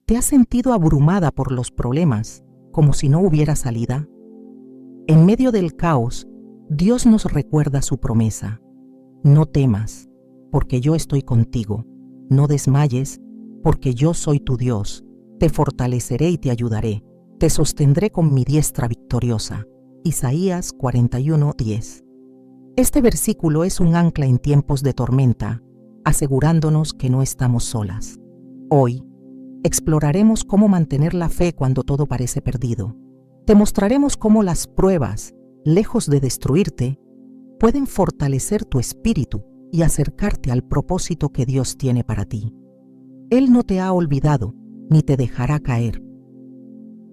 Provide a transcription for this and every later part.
¿Te has sentido abrumada por los problemas, como si no hubiera salida? En medio del caos, Dios nos recuerda su promesa. No temas, porque yo estoy contigo. No desmayes, porque yo soy tu Dios. Te fortaleceré y te ayudaré. Te sostendré con mi diestra victoriosa. Isaías 41:10. Este versículo es un ancla en tiempos de tormenta, asegurándonos que no estamos solas. Hoy, exploraremos cómo mantener la fe cuando todo parece perdido. Te mostraremos cómo las pruebas, lejos de destruirte, pueden fortalecer tu espíritu y acercarte al propósito que Dios tiene para ti. Él no te ha olvidado ni te dejará caer.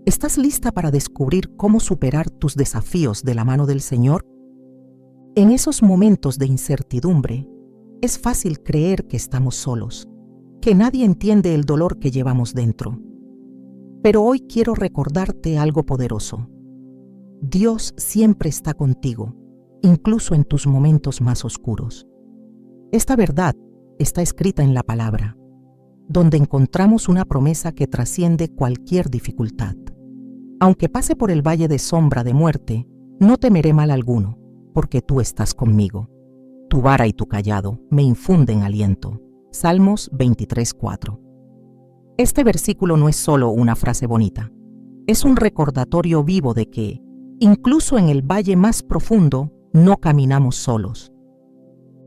¿Estás lista para descubrir cómo superar tus desafíos de la mano del Señor? En esos momentos de incertidumbre, es fácil creer que estamos solos, que nadie entiende el dolor que llevamos dentro. Pero hoy quiero recordarte algo poderoso. Dios siempre está contigo, incluso en tus momentos más oscuros. Esta verdad está escrita en la palabra, donde encontramos una promesa que trasciende cualquier dificultad. Aunque pase por el valle de sombra de muerte, no temeré mal alguno, porque tú estás conmigo. Tu vara y tu cayado me infunden aliento. Salmos 23:4. Este versículo no es solo una frase bonita, es un recordatorio vivo de que, incluso en el valle más profundo, no caminamos solos.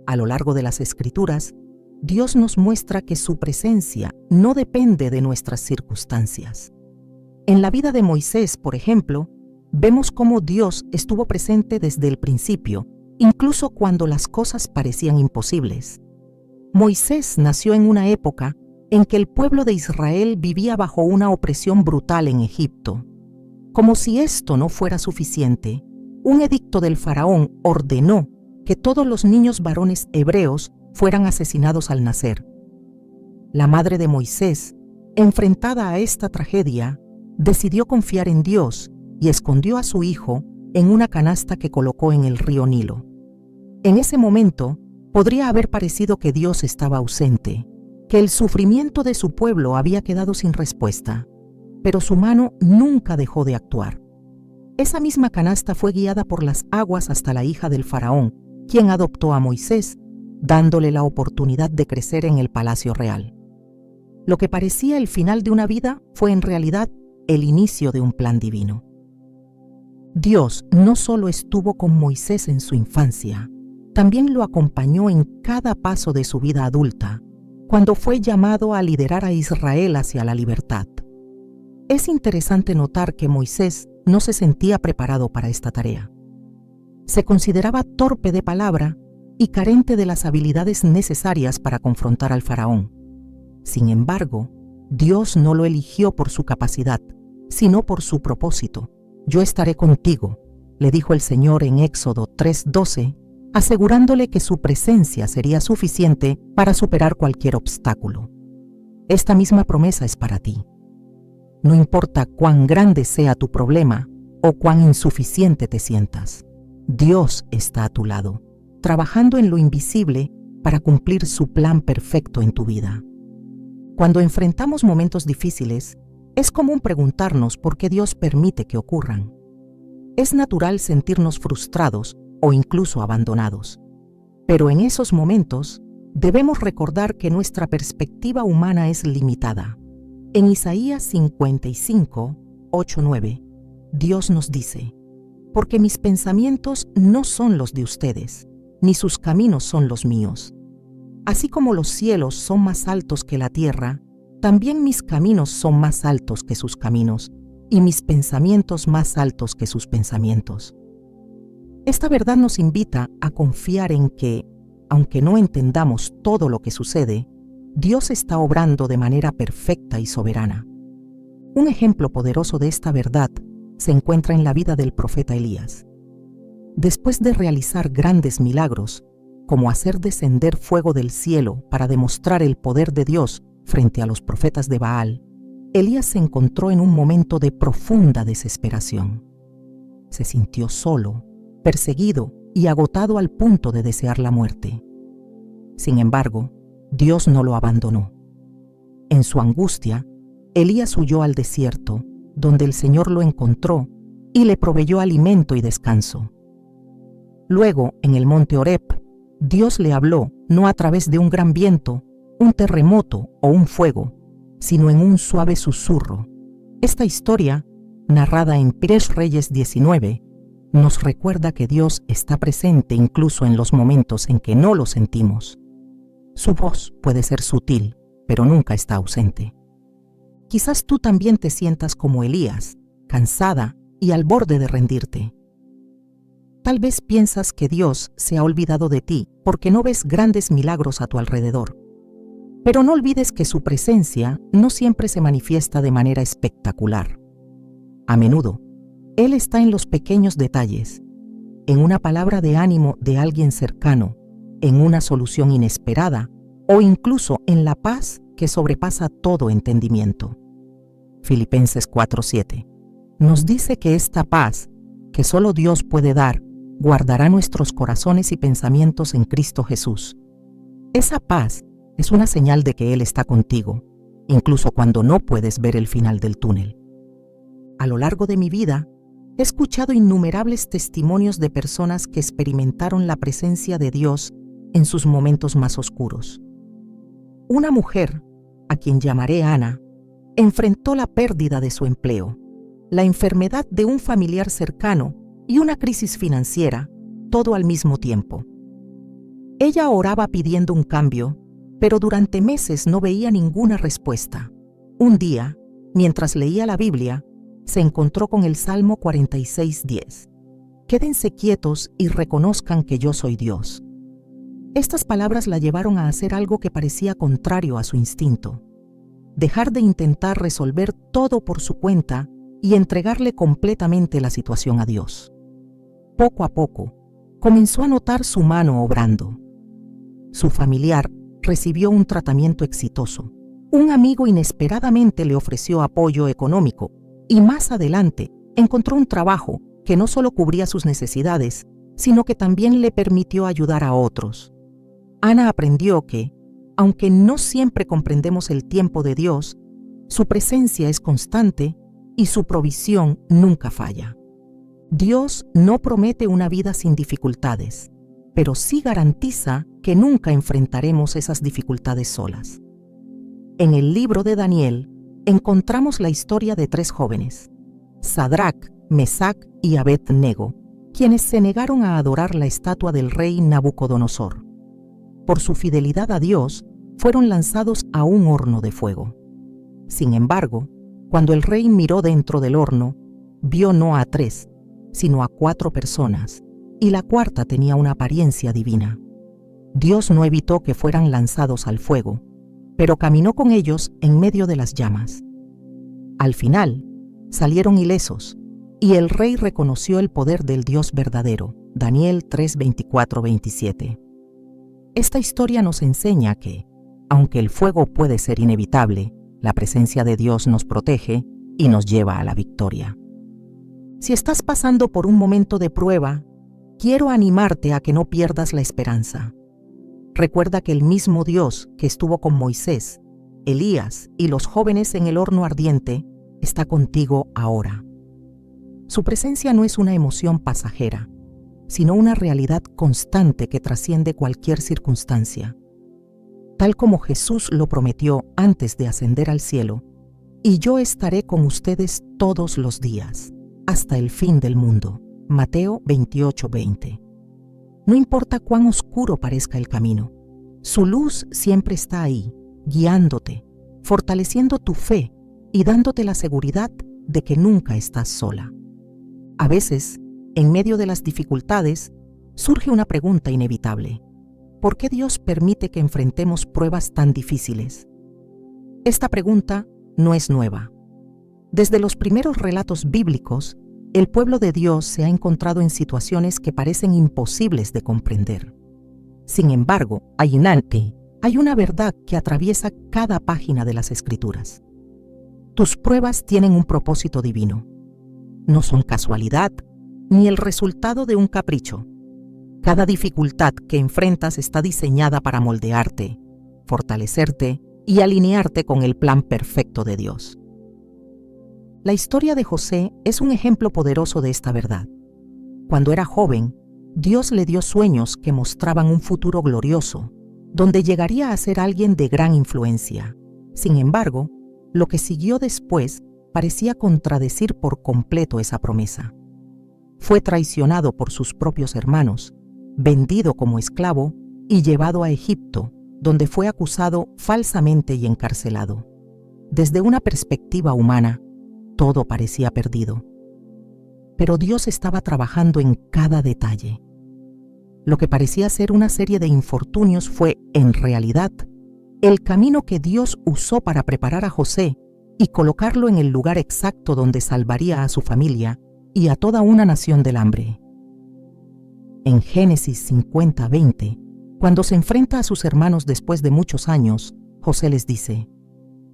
A lo largo de las Escrituras, Dios nos muestra que su presencia no depende de nuestras circunstancias. En la vida de Moisés, por ejemplo, vemos cómo Dios estuvo presente desde el principio, incluso cuando las cosas parecían imposibles. Moisés nació en una época en que el pueblo de Israel vivía bajo una opresión brutal en Egipto. Como si esto no fuera suficiente, un edicto del faraón ordenó que todos los niños varones hebreos fueran asesinados al nacer. La madre de Moisés, enfrentada a esta tragedia, decidió confiar en Dios y escondió a su hijo en una canasta que colocó en el río Nilo. En ese momento, podría haber parecido que Dios estaba ausente, que el sufrimiento de su pueblo había quedado sin respuesta, pero su mano nunca dejó de actuar. Esa misma canasta fue guiada por las aguas hasta la hija del faraón, quien adoptó a Moisés, dándole la oportunidad de crecer en el palacio real. Lo que parecía el final de una vida fue en realidad el inicio de un plan divino. Dios no solo estuvo con Moisés en su infancia, también lo acompañó en cada paso de su vida adulta, cuando fue llamado a liderar a Israel hacia la libertad. Es interesante notar que Moisés no se sentía preparado para esta tarea. Se consideraba torpe de palabra y carente de las habilidades necesarias para confrontar al faraón. Sin embargo, Dios no lo eligió por su capacidad, sino por su propósito. Yo estaré contigo, le dijo el Señor en Éxodo 3:12, asegurándole que su presencia sería suficiente para superar cualquier obstáculo. Esta misma promesa es para ti. No importa cuán grande sea tu problema o cuán insuficiente te sientas, Dios está a tu lado, trabajando en lo invisible para cumplir su plan perfecto en tu vida. Cuando enfrentamos momentos difíciles, es común preguntarnos por qué Dios permite que ocurran. Es natural sentirnos frustrados o incluso abandonados. Pero en esos momentos, debemos recordar que nuestra perspectiva humana es limitada. En Isaías 55, 8-9, Dios nos dice: porque mis pensamientos no son los de ustedes, ni sus caminos son los míos. Así como los cielos son más altos que la tierra, también mis caminos son más altos que sus caminos, y mis pensamientos más altos que sus pensamientos. Esta verdad nos invita a confiar en que, aunque no entendamos todo lo que sucede, Dios está obrando de manera perfecta y soberana. Un ejemplo poderoso de esta verdad se encuentra en la vida del profeta Elías. Después de realizar grandes milagros, como hacer descender fuego del cielo para demostrar el poder de Dios frente a los profetas de Baal, Elías se encontró en un momento de profunda desesperación. Se sintió solo, perseguido y agotado al punto de desear la muerte. Sin embargo, Dios no lo abandonó. En su angustia, Elías huyó al desierto, donde el Señor lo encontró y le proveyó alimento y descanso. Luego, en el monte Horeb, Dios le habló no a través de un gran viento, un terremoto o un fuego, sino en un suave susurro. Esta historia, narrada en 1 Reyes 19, nos recuerda que Dios está presente incluso en los momentos en que no lo sentimos. Su voz puede ser sutil, pero nunca está ausente. Quizás tú también te sientas como Elías, cansada y al borde de rendirte. Tal vez piensas que Dios se ha olvidado de ti porque no ves grandes milagros a tu alrededor. Pero no olvides que su presencia no siempre se manifiesta de manera espectacular. A menudo, Él está en los pequeños detalles, en una palabra de ánimo de alguien cercano, en una solución inesperada o incluso en la paz que sobrepasa todo entendimiento. Filipenses 4:7 nos dice que esta paz, que solo Dios puede dar, guardará nuestros corazones y pensamientos en Cristo Jesús. Esa paz es una señal de que Él está contigo, incluso cuando no puedes ver el final del túnel. A lo largo de mi vida, he escuchado innumerables testimonios de personas que experimentaron la presencia de Dios en sus momentos más oscuros. Una mujer, a quien llamaré Ana, enfrentó la pérdida de su empleo, la enfermedad de un familiar cercano y una crisis financiera, todo al mismo tiempo. Ella oraba pidiendo un cambio, pero durante meses no veía ninguna respuesta. Un día, mientras leía la Biblia, se encontró con el Salmo 46:10. Quédense quietos y reconozcan que yo soy Dios. Estas palabras la llevaron a hacer algo que parecía contrario a su instinto: dejar de intentar resolver todo por su cuenta y entregarle completamente la situación a Dios. Poco a poco, comenzó a notar su mano obrando. Su familiar recibió un tratamiento exitoso. Un amigo inesperadamente le ofreció apoyo económico y más adelante encontró un trabajo que no solo cubría sus necesidades, sino que también le permitió ayudar a otros. Ana aprendió que, aunque no siempre comprendemos el tiempo de Dios, su presencia es constante y su provisión nunca falla. Dios no promete una vida sin dificultades, pero sí garantiza que nunca enfrentaremos esas dificultades solas. En el libro de Daniel encontramos la historia de 3 jóvenes, Sadrac, Mesac y Abed-Nego, quienes se negaron a adorar la estatua del rey Nabucodonosor. Por su fidelidad a Dios, fueron lanzados a un horno de fuego. Sin embargo, cuando el rey miró dentro del horno, vio no a 3, sino a 4 personas, y la cuarta tenía una apariencia divina. Dios no evitó que fueran lanzados al fuego, pero caminó con ellos en medio de las llamas. Al final, salieron ilesos, y el rey reconoció el poder del Dios verdadero. Daniel 3:24-27. Esta historia nos enseña que, aunque el fuego puede ser inevitable, la presencia de Dios nos protege y nos lleva a la victoria. Si estás pasando por un momento de prueba, quiero animarte a que no pierdas la esperanza. Recuerda que el mismo Dios que estuvo con Moisés, Elías y los jóvenes en el horno ardiente está contigo ahora. Su presencia no es una emoción pasajera, sino una realidad constante que trasciende cualquier circunstancia. Tal como Jesús lo prometió antes de ascender al cielo, y yo estaré con ustedes todos los días, hasta el fin del mundo. Mateo 28:20. No importa cuán oscuro parezca el camino, su luz siempre está ahí, guiándote, fortaleciendo tu fe y dándote la seguridad de que nunca estás sola. A veces, en medio de las dificultades, surge una pregunta inevitable: ¿por qué Dios permite que enfrentemos pruebas tan difíciles? Esta pregunta no es nueva. Desde los primeros relatos bíblicos, el pueblo de Dios se ha encontrado en situaciones que parecen imposibles de comprender. Sin embargo, hay una verdad que atraviesa cada página de las Escrituras. Tus pruebas tienen un propósito divino. No son casualidad, ni el resultado de un capricho. Cada dificultad que enfrentas está diseñada para moldearte, fortalecerte y alinearte con el plan perfecto de Dios. La historia de José es un ejemplo poderoso de esta verdad. Cuando era joven, Dios le dio sueños que mostraban un futuro glorioso, donde llegaría a ser alguien de gran influencia. Sin embargo, lo que siguió después parecía contradecir por completo esa promesa. Fue traicionado por sus propios hermanos, vendido como esclavo y llevado a Egipto, donde fue acusado falsamente y encarcelado. Desde una perspectiva humana, todo parecía perdido. Pero Dios estaba trabajando en cada detalle. Lo que parecía ser una serie de infortunios fue, en realidad, el camino que Dios usó para preparar a José y colocarlo en el lugar exacto donde salvaría a su familia y a toda una nación del hambre. En Génesis 50:20, cuando se enfrenta a sus hermanos después de muchos años, José les dice: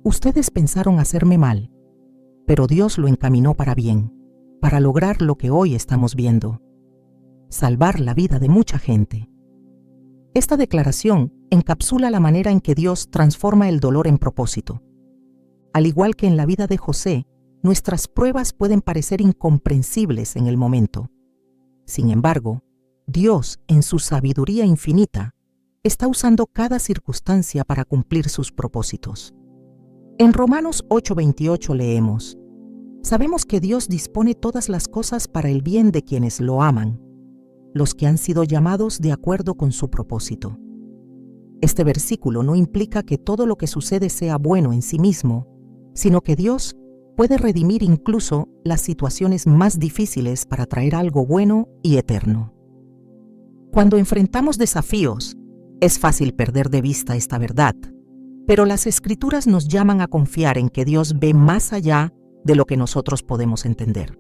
«Ustedes pensaron hacerme mal, pero Dios lo encaminó para bien, para lograr lo que hoy estamos viendo, salvar la vida de mucha gente». Esta declaración encapsula la manera en que Dios transforma el dolor en propósito. Al igual que en la vida de José, nuestras pruebas pueden parecer incomprensibles en el momento. Sin embargo, Dios, en su sabiduría infinita, está usando cada circunstancia para cumplir sus propósitos. En Romanos 8:28 leemos: «Sabemos que Dios dispone todas las cosas para el bien de quienes lo aman, los que han sido llamados de acuerdo con su propósito». Este versículo no implica que todo lo que sucede sea bueno en sí mismo, sino que Dios puede redimir incluso las situaciones más difíciles para traer algo bueno y eterno. Cuando enfrentamos desafíos, es fácil perder de vista esta verdad, pero las Escrituras nos llaman a confiar en que Dios ve más allá de lo que nosotros podemos entender.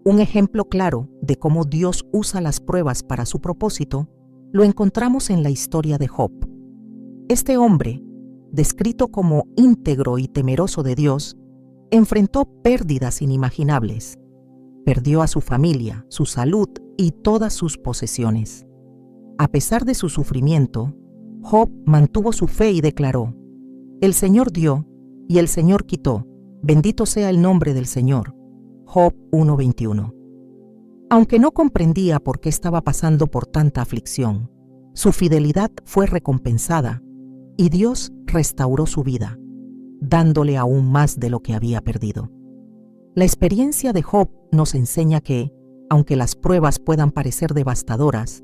Un ejemplo claro de cómo Dios usa las pruebas para su propósito lo encontramos en la historia de Job. Este hombre, descrito como íntegro y temeroso de Dios, enfrentó pérdidas inimaginables. Perdió a su familia, su salud y todas sus posesiones. A pesar de su sufrimiento, Job mantuvo su fe y declaró: «El Señor dio y el Señor quitó, bendito sea el nombre del Señor». Job 1:21. Aunque no comprendía por qué estaba pasando por tanta aflicción, su fidelidad fue recompensada y Dios restauró su vida, dándole aún más de lo que había perdido. La experiencia de Job nos enseña que, aunque las pruebas puedan parecer devastadoras,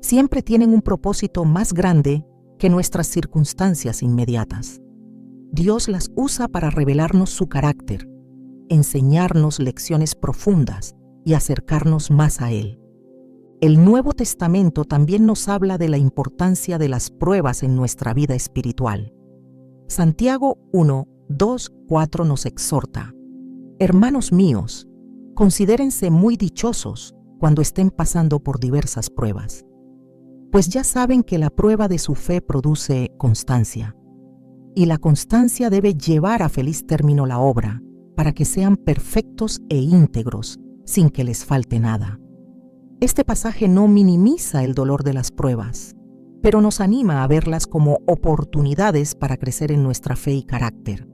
siempre tienen un propósito más grande que nuestras circunstancias inmediatas. Dios las usa para revelarnos su carácter, enseñarnos lecciones profundas y acercarnos más a Él. El Nuevo Testamento también nos habla de la importancia de las pruebas en nuestra vida espiritual. Santiago 1:2-4 nos exhorta: «Hermanos míos, considérense muy dichosos cuando estén pasando por diversas pruebas, pues ya saben que la prueba de su fe produce constancia, y la constancia debe llevar a feliz término la obra, para que sean perfectos e íntegros, sin que les falte nada». Este pasaje no minimiza el dolor de las pruebas, pero nos anima a verlas como oportunidades para crecer en nuestra fe y carácter.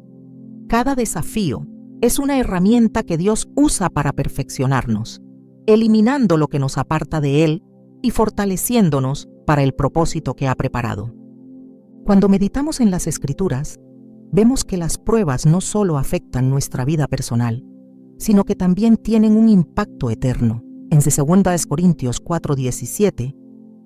Cada desafío es una herramienta que Dios usa para perfeccionarnos, eliminando lo que nos aparta de Él y fortaleciéndonos para el propósito que ha preparado. Cuando meditamos en las Escrituras, vemos que las pruebas no solo afectan nuestra vida personal, sino que también tienen un impacto eterno. En 2 Corintios 4:17,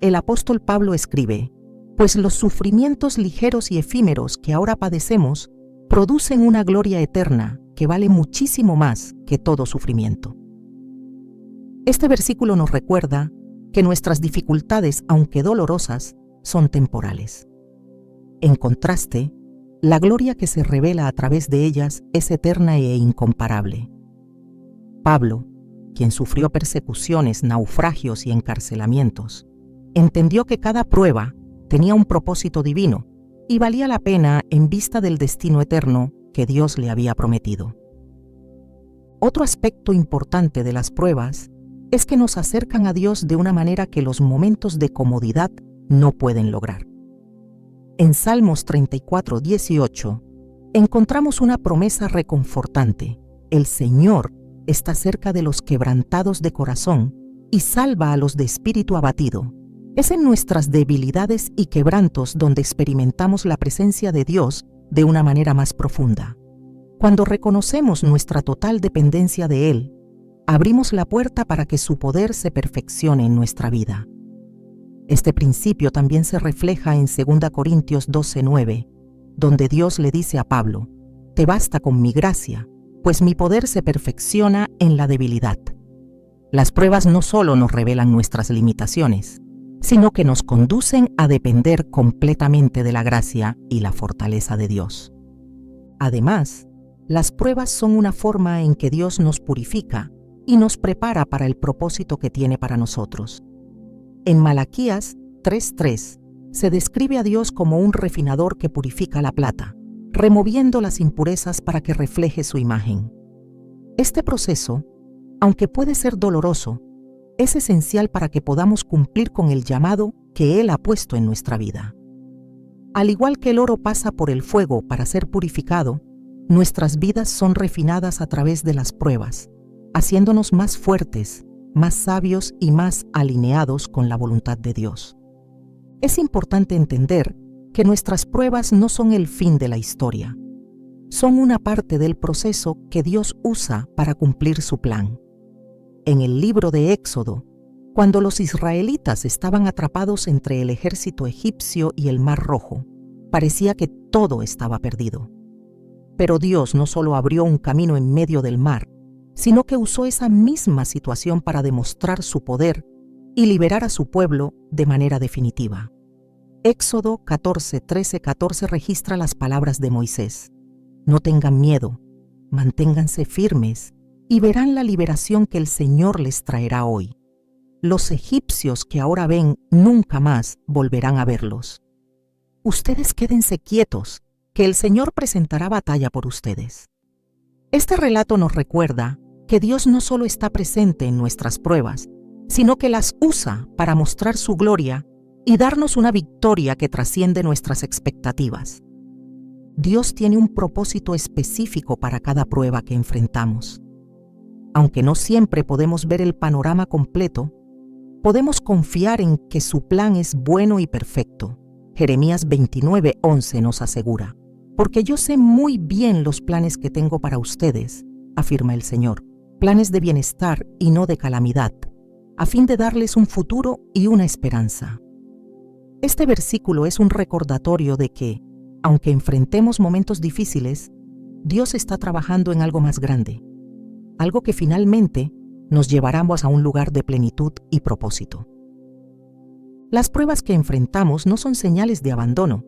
el apóstol Pablo escribe: «Pues los sufrimientos ligeros y efímeros que ahora padecemos producen una gloria eterna que vale muchísimo más que todo sufrimiento». Este versículo nos recuerda que nuestras dificultades, aunque dolorosas, son temporales. En contraste, la gloria que se revela a través de ellas es eterna e incomparable. Pablo, quien sufrió persecuciones, naufragios y encarcelamientos, entendió que cada prueba tenía un propósito divino y valía la pena en vista del destino eterno que Dios le había prometido. Otro aspecto importante de las pruebas es que nos acercan a Dios de una manera que los momentos de comodidad no pueden lograr. En Salmos 34:18 encontramos una promesa reconfortante El Señor está cerca de los quebrantados de corazón y salva a los de espíritu abatido. Es en nuestras debilidades y quebrantos donde experimentamos la presencia de Dios de una manera más profunda. Cuando reconocemos nuestra total dependencia de Él, abrimos la puerta para que su poder se perfeccione en nuestra vida. Este principio también se refleja en 2 Corintios 12:9, donde Dios le dice a Pablo: «Te basta con mi gracia, pues mi poder se perfecciona en la debilidad». Las pruebas no solo nos revelan nuestras limitaciones, sino que nos conducen a depender completamente de la gracia y la fortaleza de Dios. Además, las pruebas son una forma en que Dios nos purifica y nos prepara para el propósito que tiene para nosotros. En Malaquías 3:3 se describe a Dios como un refinador que purifica la plata, removiendo las impurezas para que refleje su imagen. Este proceso, aunque puede ser doloroso, es esencial para que podamos cumplir con el llamado que Él ha puesto en nuestra vida. Al igual que el oro pasa por el fuego para ser purificado, nuestras vidas son refinadas a través de las pruebas, haciéndonos más fuertes, más sabios y más alineados con la voluntad de Dios. Es importante entender que nuestras pruebas no son el fin de la historia. Son una parte del proceso que Dios usa para cumplir su plan. En el libro de Éxodo, cuando los israelitas estaban atrapados entre el ejército egipcio y el Mar Rojo, parecía que todo estaba perdido. Pero Dios no solo abrió un camino en medio del mar, sino que usó esa misma situación para demostrar su poder y liberar a su pueblo de manera definitiva. Éxodo 14:13-14 registra las palabras de Moisés: «No tengan miedo, manténganse firmes y verán la liberación que el Señor les traerá hoy. Los egipcios que ahora ven nunca más volverán a verlos. Ustedes quédense quietos, que el Señor presentará batalla por ustedes». Este relato nos recuerda que Dios no solo está presente en nuestras pruebas, sino que las usa para mostrar su gloria y darnos una victoria que trasciende nuestras expectativas. Dios tiene un propósito específico para cada prueba que enfrentamos. Aunque no siempre podemos ver el panorama completo, podemos confiar en que su plan es bueno y perfecto. Jeremías 29:11 nos asegura: «Porque yo sé muy bien los planes que tengo para ustedes», afirma el Señor, «planes de bienestar y no de calamidad, a fin de darles un futuro y una esperanza». Este versículo es un recordatorio de que, aunque enfrentemos momentos difíciles, Dios está trabajando en algo más grande, algo que finalmente nos llevará a un lugar de plenitud y propósito. Las pruebas que enfrentamos no son señales de abandono,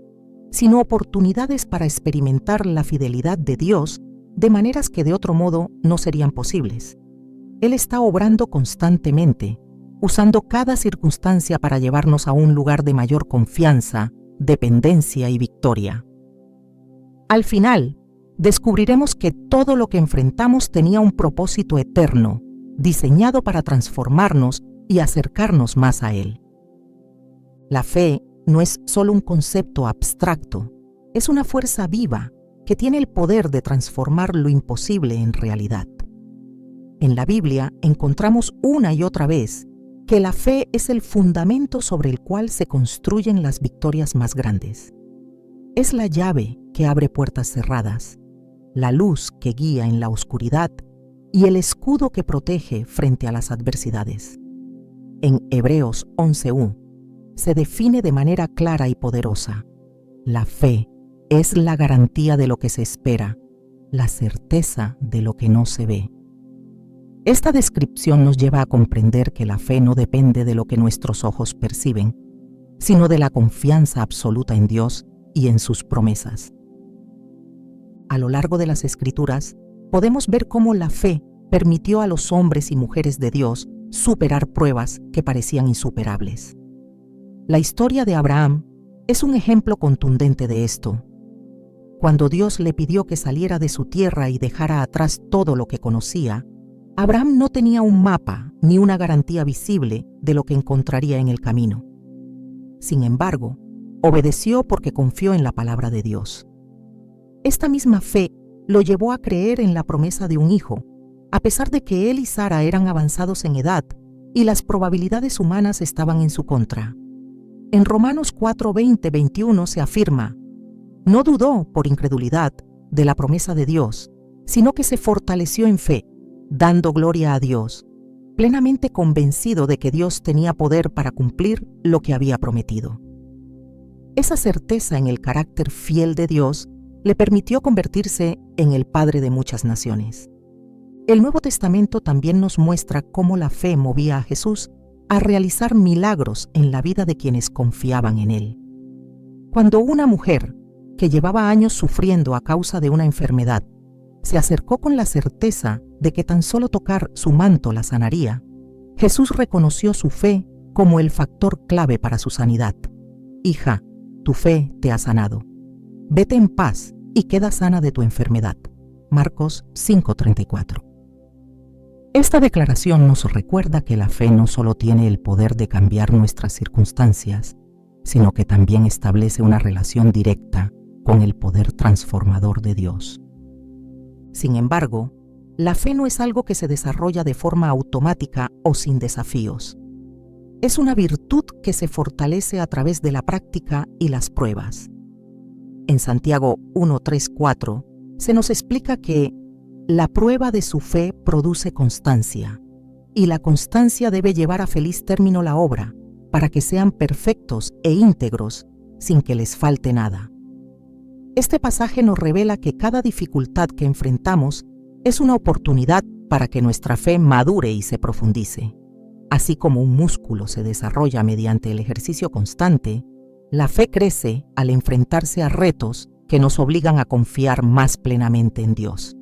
sino oportunidades para experimentar la fidelidad de Dios de maneras que de otro modo no serían posibles. Él está obrando constantemente, usando cada circunstancia para llevarnos a un lugar de mayor confianza, dependencia y victoria. Al final, descubriremos que todo lo que enfrentamos tenía un propósito eterno, diseñado para transformarnos y acercarnos más a Él. La fe no es solo un concepto abstracto, es una fuerza viva que tiene el poder de transformar lo imposible en realidad. En la Biblia encontramos una y otra vez que la fe es el fundamento sobre el cual se construyen las victorias más grandes. Es la llave que abre puertas cerradas, la luz que guía en la oscuridad y el escudo que protege frente a las adversidades. En Hebreos 11:1 se define de manera clara y poderosa: la fe es la garantía de lo que se espera, la certeza de lo que no se ve. Esta descripción nos lleva a comprender que la fe no depende de lo que nuestros ojos perciben, sino de la confianza absoluta en Dios y en sus promesas. A lo largo de las Escrituras, podemos ver cómo la fe permitió a los hombres y mujeres de Dios superar pruebas que parecían insuperables. La historia de Abraham es un ejemplo contundente de esto. Cuando Dios le pidió que saliera de su tierra y dejara atrás todo lo que conocía, Abraham no tenía un mapa ni una garantía visible de lo que encontraría en el camino. Sin embargo, obedeció porque confió en la palabra de Dios. Esta misma fe lo llevó a creer en la promesa de un hijo, a pesar de que él y Sara eran avanzados en edad y las probabilidades humanas estaban en su contra. En Romanos 4:20-21 se afirma: no dudó por incredulidad de la promesa de Dios, sino que se fortaleció en fe, dando gloria a Dios, plenamente convencido de que Dios tenía poder para cumplir lo que había prometido. Esa certeza en el carácter fiel de Dios le permitió convertirse en el padre de muchas naciones. El Nuevo Testamento también nos muestra cómo la fe movía a Jesús a realizar milagros en la vida de quienes confiaban en él. Cuando una mujer, que llevaba años sufriendo a causa de una enfermedad, se acercó con la certeza de que tan solo tocar su manto la sanaría, Jesús reconoció su fe como el factor clave para su sanidad. Hija, tu fe te ha sanado. Vete en paz y queda sana de tu enfermedad. Marcos 5:34. Esta declaración nos recuerda que la fe no solo tiene el poder de cambiar nuestras circunstancias, sino que también establece una relación directa con el poder transformador de Dios. Sin embargo, la fe no es algo que se desarrolla de forma automática o sin desafíos. Es una virtud que se fortalece a través de la práctica y las pruebas. En Santiago 1:3-4 se nos explica que la prueba de su fe produce constancia, y la constancia debe llevar a feliz término la obra, para que sean perfectos e íntegros, sin que les falte nada. Este pasaje nos revela que cada dificultad que enfrentamos es una oportunidad para que nuestra fe madure y se profundice. Así como un músculo se desarrolla mediante el ejercicio constante, la fe crece al enfrentarse a retos que nos obligan a confiar más plenamente en Dios.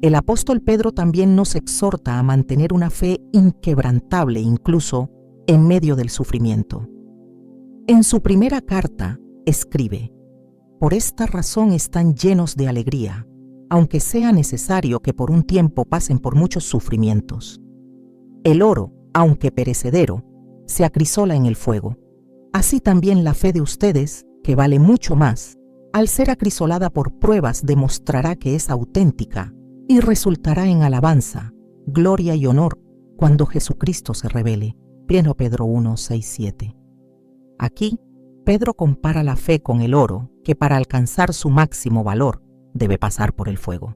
El apóstol Pedro también nos exhorta a mantener una fe inquebrantable incluso en medio del sufrimiento. En su primera carta escribe: por esta razón están llenos de alegría, aunque sea necesario que por un tiempo pasen por muchos sufrimientos. El oro, aunque perecedero, se acrisola en el fuego. Así también la fe de ustedes, que vale mucho más, al ser acrisolada por pruebas, demostrará que es auténtica y resultará en alabanza, gloria y honor cuando Jesucristo se revele. 1 Pedro 1:6-7. Aquí, Pedro compara la fe con el oro, que para alcanzar su máximo valor debe pasar por el fuego.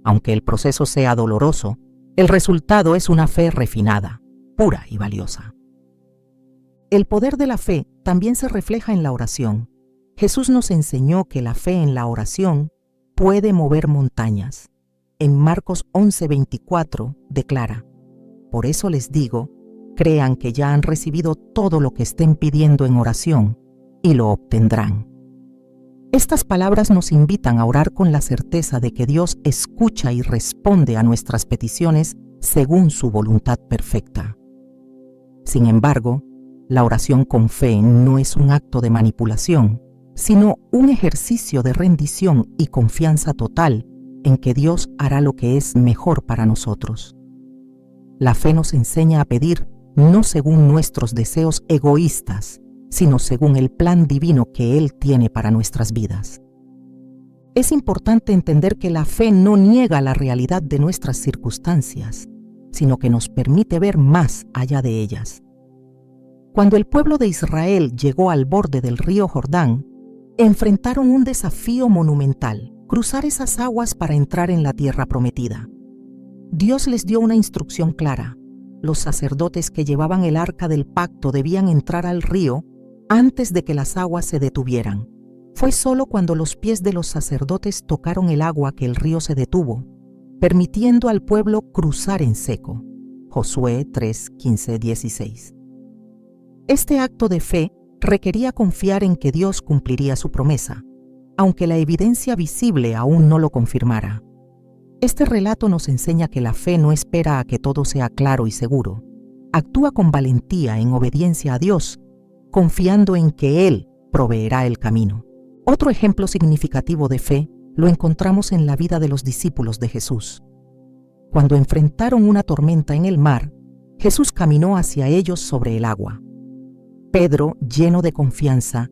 Aunque el proceso sea doloroso, el resultado es una fe refinada, pura y valiosa. El poder de la fe también se refleja en la oración. Jesús nos enseñó que la fe en la oración puede mover montañas. En Marcos 11:24 declara: por eso les digo, crean que ya han recibido todo lo que estén pidiendo en oración y lo obtendrán. Estas palabras nos invitan a orar con la certeza de que Dios escucha y responde a nuestras peticiones según su voluntad perfecta. Sin embargo, la oración con fe no es un acto de manipulación, sino un ejercicio de rendición y confianza total en que Dios hará lo que es mejor para nosotros. La fe nos enseña a pedir no según nuestros deseos egoístas, sino según el plan divino que Él tiene para nuestras vidas. Es importante entender que la fe no niega la realidad de nuestras circunstancias, sino que nos permite ver más allá de ellas. Cuando el pueblo de Israel llegó al borde del río Jordán, enfrentaron un desafío monumental: cruzar esas aguas para entrar en la tierra prometida. Dios les dio una instrucción clara. Los sacerdotes que llevaban el arca del pacto debían entrar al río antes de que las aguas se detuvieran. Fue solo cuando los pies de los sacerdotes tocaron el agua que el río se detuvo, permitiendo al pueblo cruzar en seco. Josué 3:15-16. Este acto de fe requería confiar en que Dios cumpliría su promesa, aunque la evidencia visible aún no lo confirmara. Este relato nos enseña que la fe no espera a que todo sea claro y seguro. Actúa con valentía en obediencia a Dios, confiando en que Él proveerá el camino. Otro ejemplo significativo de fe lo encontramos en la vida de los discípulos de Jesús. Cuando enfrentaron una tormenta en el mar, Jesús caminó hacia ellos sobre el agua. Pedro, lleno de confianza,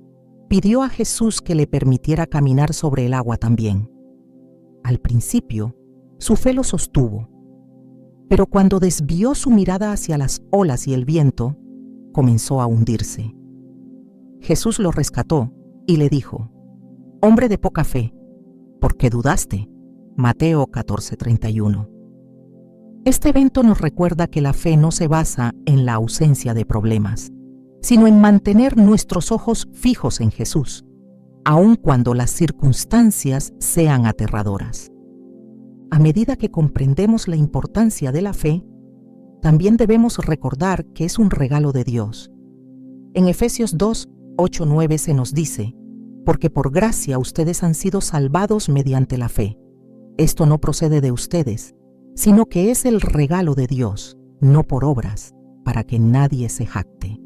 pidió a Jesús que le permitiera caminar sobre el agua también. al principio, su fe lo sostuvo, pero cuando desvió su mirada hacia las olas y el viento, comenzó a hundirse. Jesús lo rescató y le dijo: «Hombre de poca fe, ¿por qué dudaste?». Mateo 14:31. Este evento nos recuerda que la fe no se basa en la ausencia de problemas, sino en mantener nuestros ojos fijos en Jesús, aun cuando las circunstancias sean aterradoras. A medida que comprendemos la importancia de la fe, también debemos recordar que es un regalo de Dios. En Efesios 2:8-9 se nos dice: «Porque por gracia ustedes han sido salvados mediante la fe. Esto no procede de ustedes, sino que es el regalo de Dios, no por obras, para que nadie se jacte».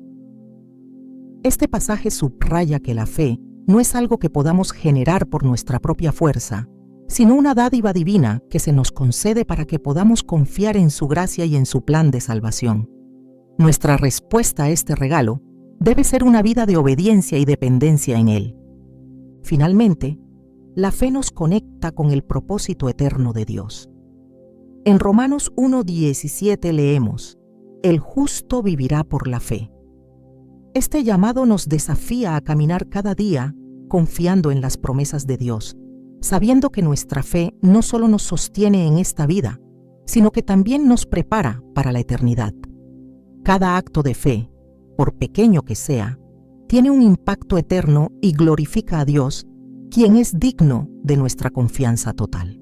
Este pasaje subraya que la fe no es algo que podamos generar por nuestra propia fuerza, sino una dádiva divina que se nos concede para que podamos confiar en su gracia y en su plan de salvación. Nuestra respuesta a este regalo debe ser una vida de obediencia y dependencia en Él. Finalmente, la fe nos conecta con el propósito eterno de Dios. En Romanos 1:17 leemos: «El justo vivirá por la fe». Este llamado nos desafía a caminar cada día confiando en las promesas de Dios, sabiendo que nuestra fe no solo nos sostiene en esta vida, sino que también nos prepara para la eternidad. Cada acto de fe, por pequeño que sea, tiene un impacto eterno y glorifica a Dios, quien es digno de nuestra confianza total.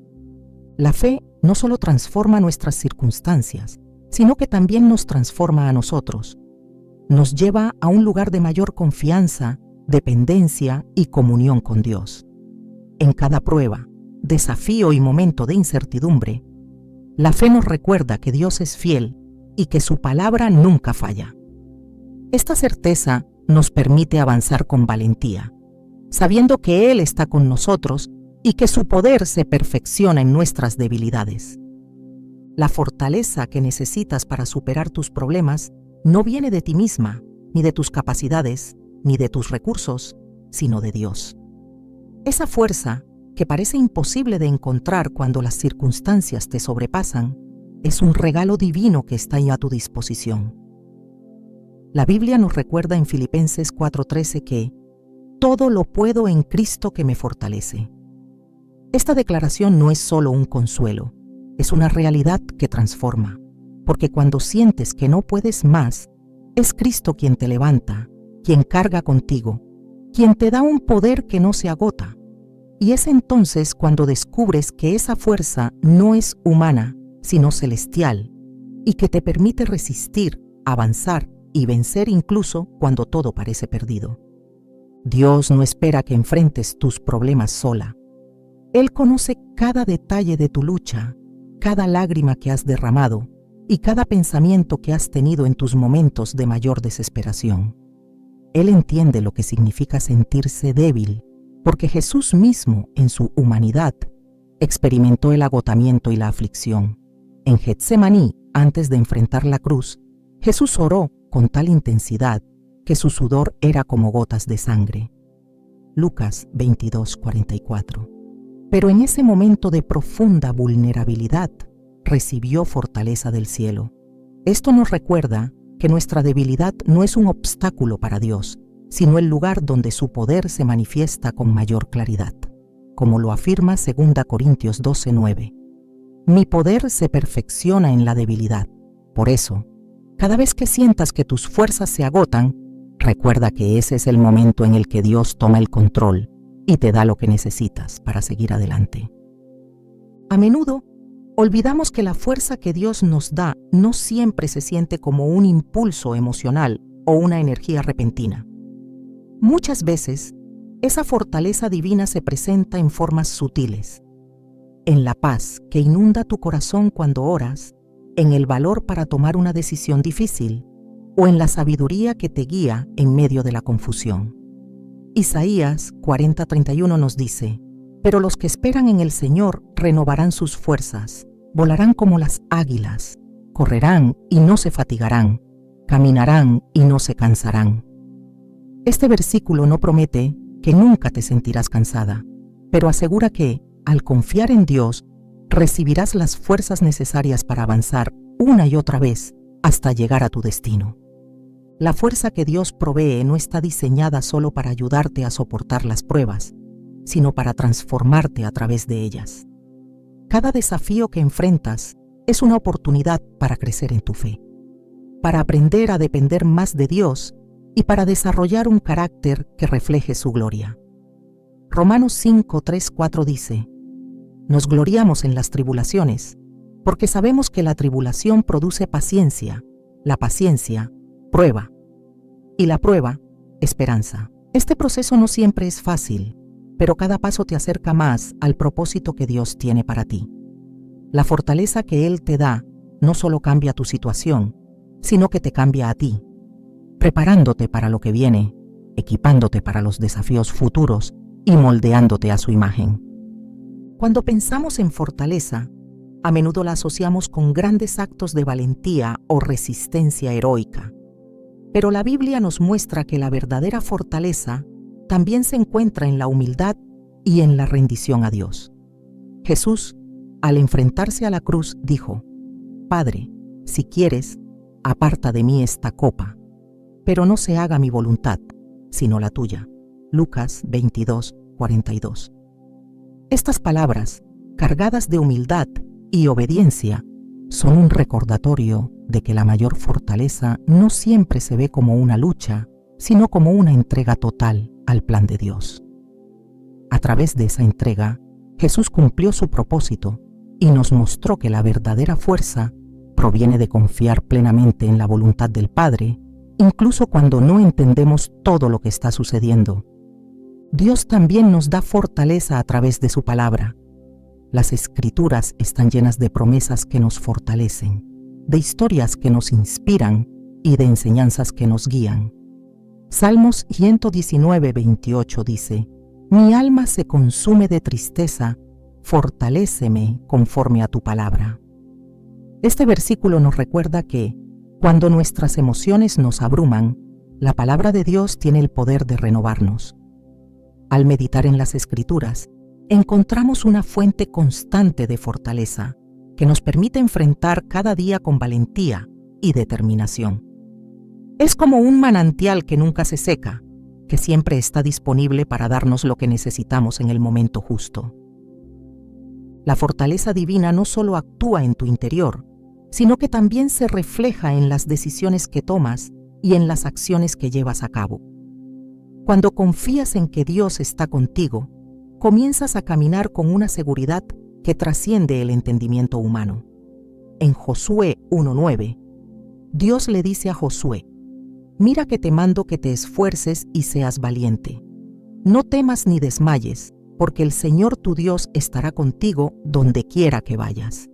La fe no solo transforma nuestras circunstancias, sino que también nos transforma a nosotros. Nos lleva a un lugar de mayor confianza, dependencia y comunión con Dios. En cada prueba, desafío y momento de incertidumbre, la fe nos recuerda que Dios es fiel y que su palabra nunca falla. Esta certeza nos permite avanzar con valentía, sabiendo que Él está con nosotros y que su poder se perfecciona en nuestras debilidades. La fortaleza que necesitas para superar tus problemas no viene de ti misma, ni de tus capacidades, ni de tus recursos, sino de Dios. Esa fuerza, que parece imposible de encontrar cuando las circunstancias te sobrepasan, es un regalo divino que está a tu disposición. La Biblia nos recuerda en Filipenses 4:13 que «todo lo puedo en Cristo que me fortalece». Esta declaración no es solo un consuelo, es una realidad que transforma, porque cuando sientes que no puedes más, es Cristo quien te levanta, quien carga contigo, quien te da un poder que no se agota. Y es entonces cuando descubres que esa fuerza no es humana, sino celestial, y que te permite resistir, avanzar y vencer incluso cuando todo parece perdido. Dios no espera que enfrentes tus problemas sola. Él conoce cada detalle de tu lucha, cada lágrima que has derramado y cada pensamiento que has tenido en tus momentos de mayor desesperación. Él entiende lo que significa sentirse débil, porque Jesús mismo, en su humanidad, experimentó el agotamiento y la aflicción. En Getsemaní, antes de enfrentar la cruz, Jesús oró con tal intensidad que su sudor era como gotas de sangre. Lucas 22:44. Pero en ese momento de profunda vulnerabilidad, recibió fortaleza del cielo. Esto nos recuerda que nuestra debilidad no es un obstáculo para Dios, sino el lugar donde su poder se manifiesta con mayor claridad, como lo afirma 2 Corintios 12:9. Mi poder se perfecciona en la debilidad. Por eso, cada vez que sientas que tus fuerzas se agotan, recuerda que ese es el momento en el que Dios toma el control y te da lo que necesitas para seguir adelante. A menudo, olvidamos que la fuerza que Dios nos da no siempre se siente como un impulso emocional o una energía repentina. Muchas veces, esa fortaleza divina se presenta en formas sutiles, en la paz que inunda tu corazón cuando oras, en el valor para tomar una decisión difícil o en la sabiduría que te guía en medio de la confusión. Isaías 40:31 nos dice: «Pero los que esperan en el Señor renovarán sus fuerzas, volarán como las águilas, correrán y no se fatigarán, caminarán y no se cansarán». Este versículo no promete que nunca te sentirás cansada, pero asegura que, Al confiar en Dios, recibirás las fuerzas necesarias para avanzar una y otra vez hasta llegar a tu destino. La fuerza que Dios provee no está diseñada solo para ayudarte a soportar las pruebas, sino para transformarte a través de ellas. Cada desafío que enfrentas es una oportunidad para crecer en tu fe, para aprender a depender más de Dios y para desarrollar un carácter que refleje su gloria. Romanos 5, 3, 4 dice: Nos gloriamos en las tribulaciones, porque sabemos que la tribulación produce paciencia, la paciencia, prueba, y la prueba, esperanza. Este proceso no siempre es fácil, pero cada paso te acerca más al propósito que Dios tiene para ti. La fortaleza que Él te da no solo cambia tu situación, sino que te cambia a ti, preparándote para lo que viene, equipándote para los desafíos futuros y moldeándote a su imagen. Cuando pensamos en fortaleza, a menudo la asociamos con grandes actos de valentía o resistencia heroica. Pero la Biblia nos muestra que la verdadera fortaleza también se encuentra en la humildad y en la rendición a Dios. Jesús, al enfrentarse a la cruz, dijo: Padre, si quieres, aparta de mí esta copa, pero no se haga mi voluntad, sino la tuya. Lucas 22, 42. Estas palabras, cargadas de humildad y obediencia, son un recordatorio de que la mayor fortaleza no siempre se ve como una lucha, sino como una entrega total al plan de Dios. A través de esa entrega, Jesús cumplió su propósito y nos mostró que la verdadera fuerza proviene de confiar plenamente en la voluntad del Padre, incluso cuando no entendemos todo lo que está sucediendo. Dios también nos da fortaleza a través de su palabra. Las Escrituras están llenas de promesas que nos fortalecen, de historias que nos inspiran y de enseñanzas que nos guían. Salmos 119, 28 dice: Mi alma se consume de tristeza, fortaléceme conforme a tu palabra. Este versículo nos recuerda que, cuando nuestras emociones nos abruman, la palabra de Dios tiene el poder de renovarnos. Al meditar en las Escrituras, encontramos una fuente constante de fortaleza que nos permite enfrentar cada día con valentía y determinación. Es como un manantial que nunca se seca, que siempre está disponible para darnos lo que necesitamos en el momento justo. La fortaleza divina no solo actúa en tu interior, sino que también se refleja en las decisiones que tomas y en las acciones que llevas a cabo. Cuando confías en que Dios está contigo, comienzas a caminar con una seguridad que trasciende el entendimiento humano. En Josué 1:9, Dios le dice a Josué: Mira que te mando que te esfuerces y seas valiente. No temas ni desmayes, porque el Señor tu Dios estará contigo donde quiera que vayas.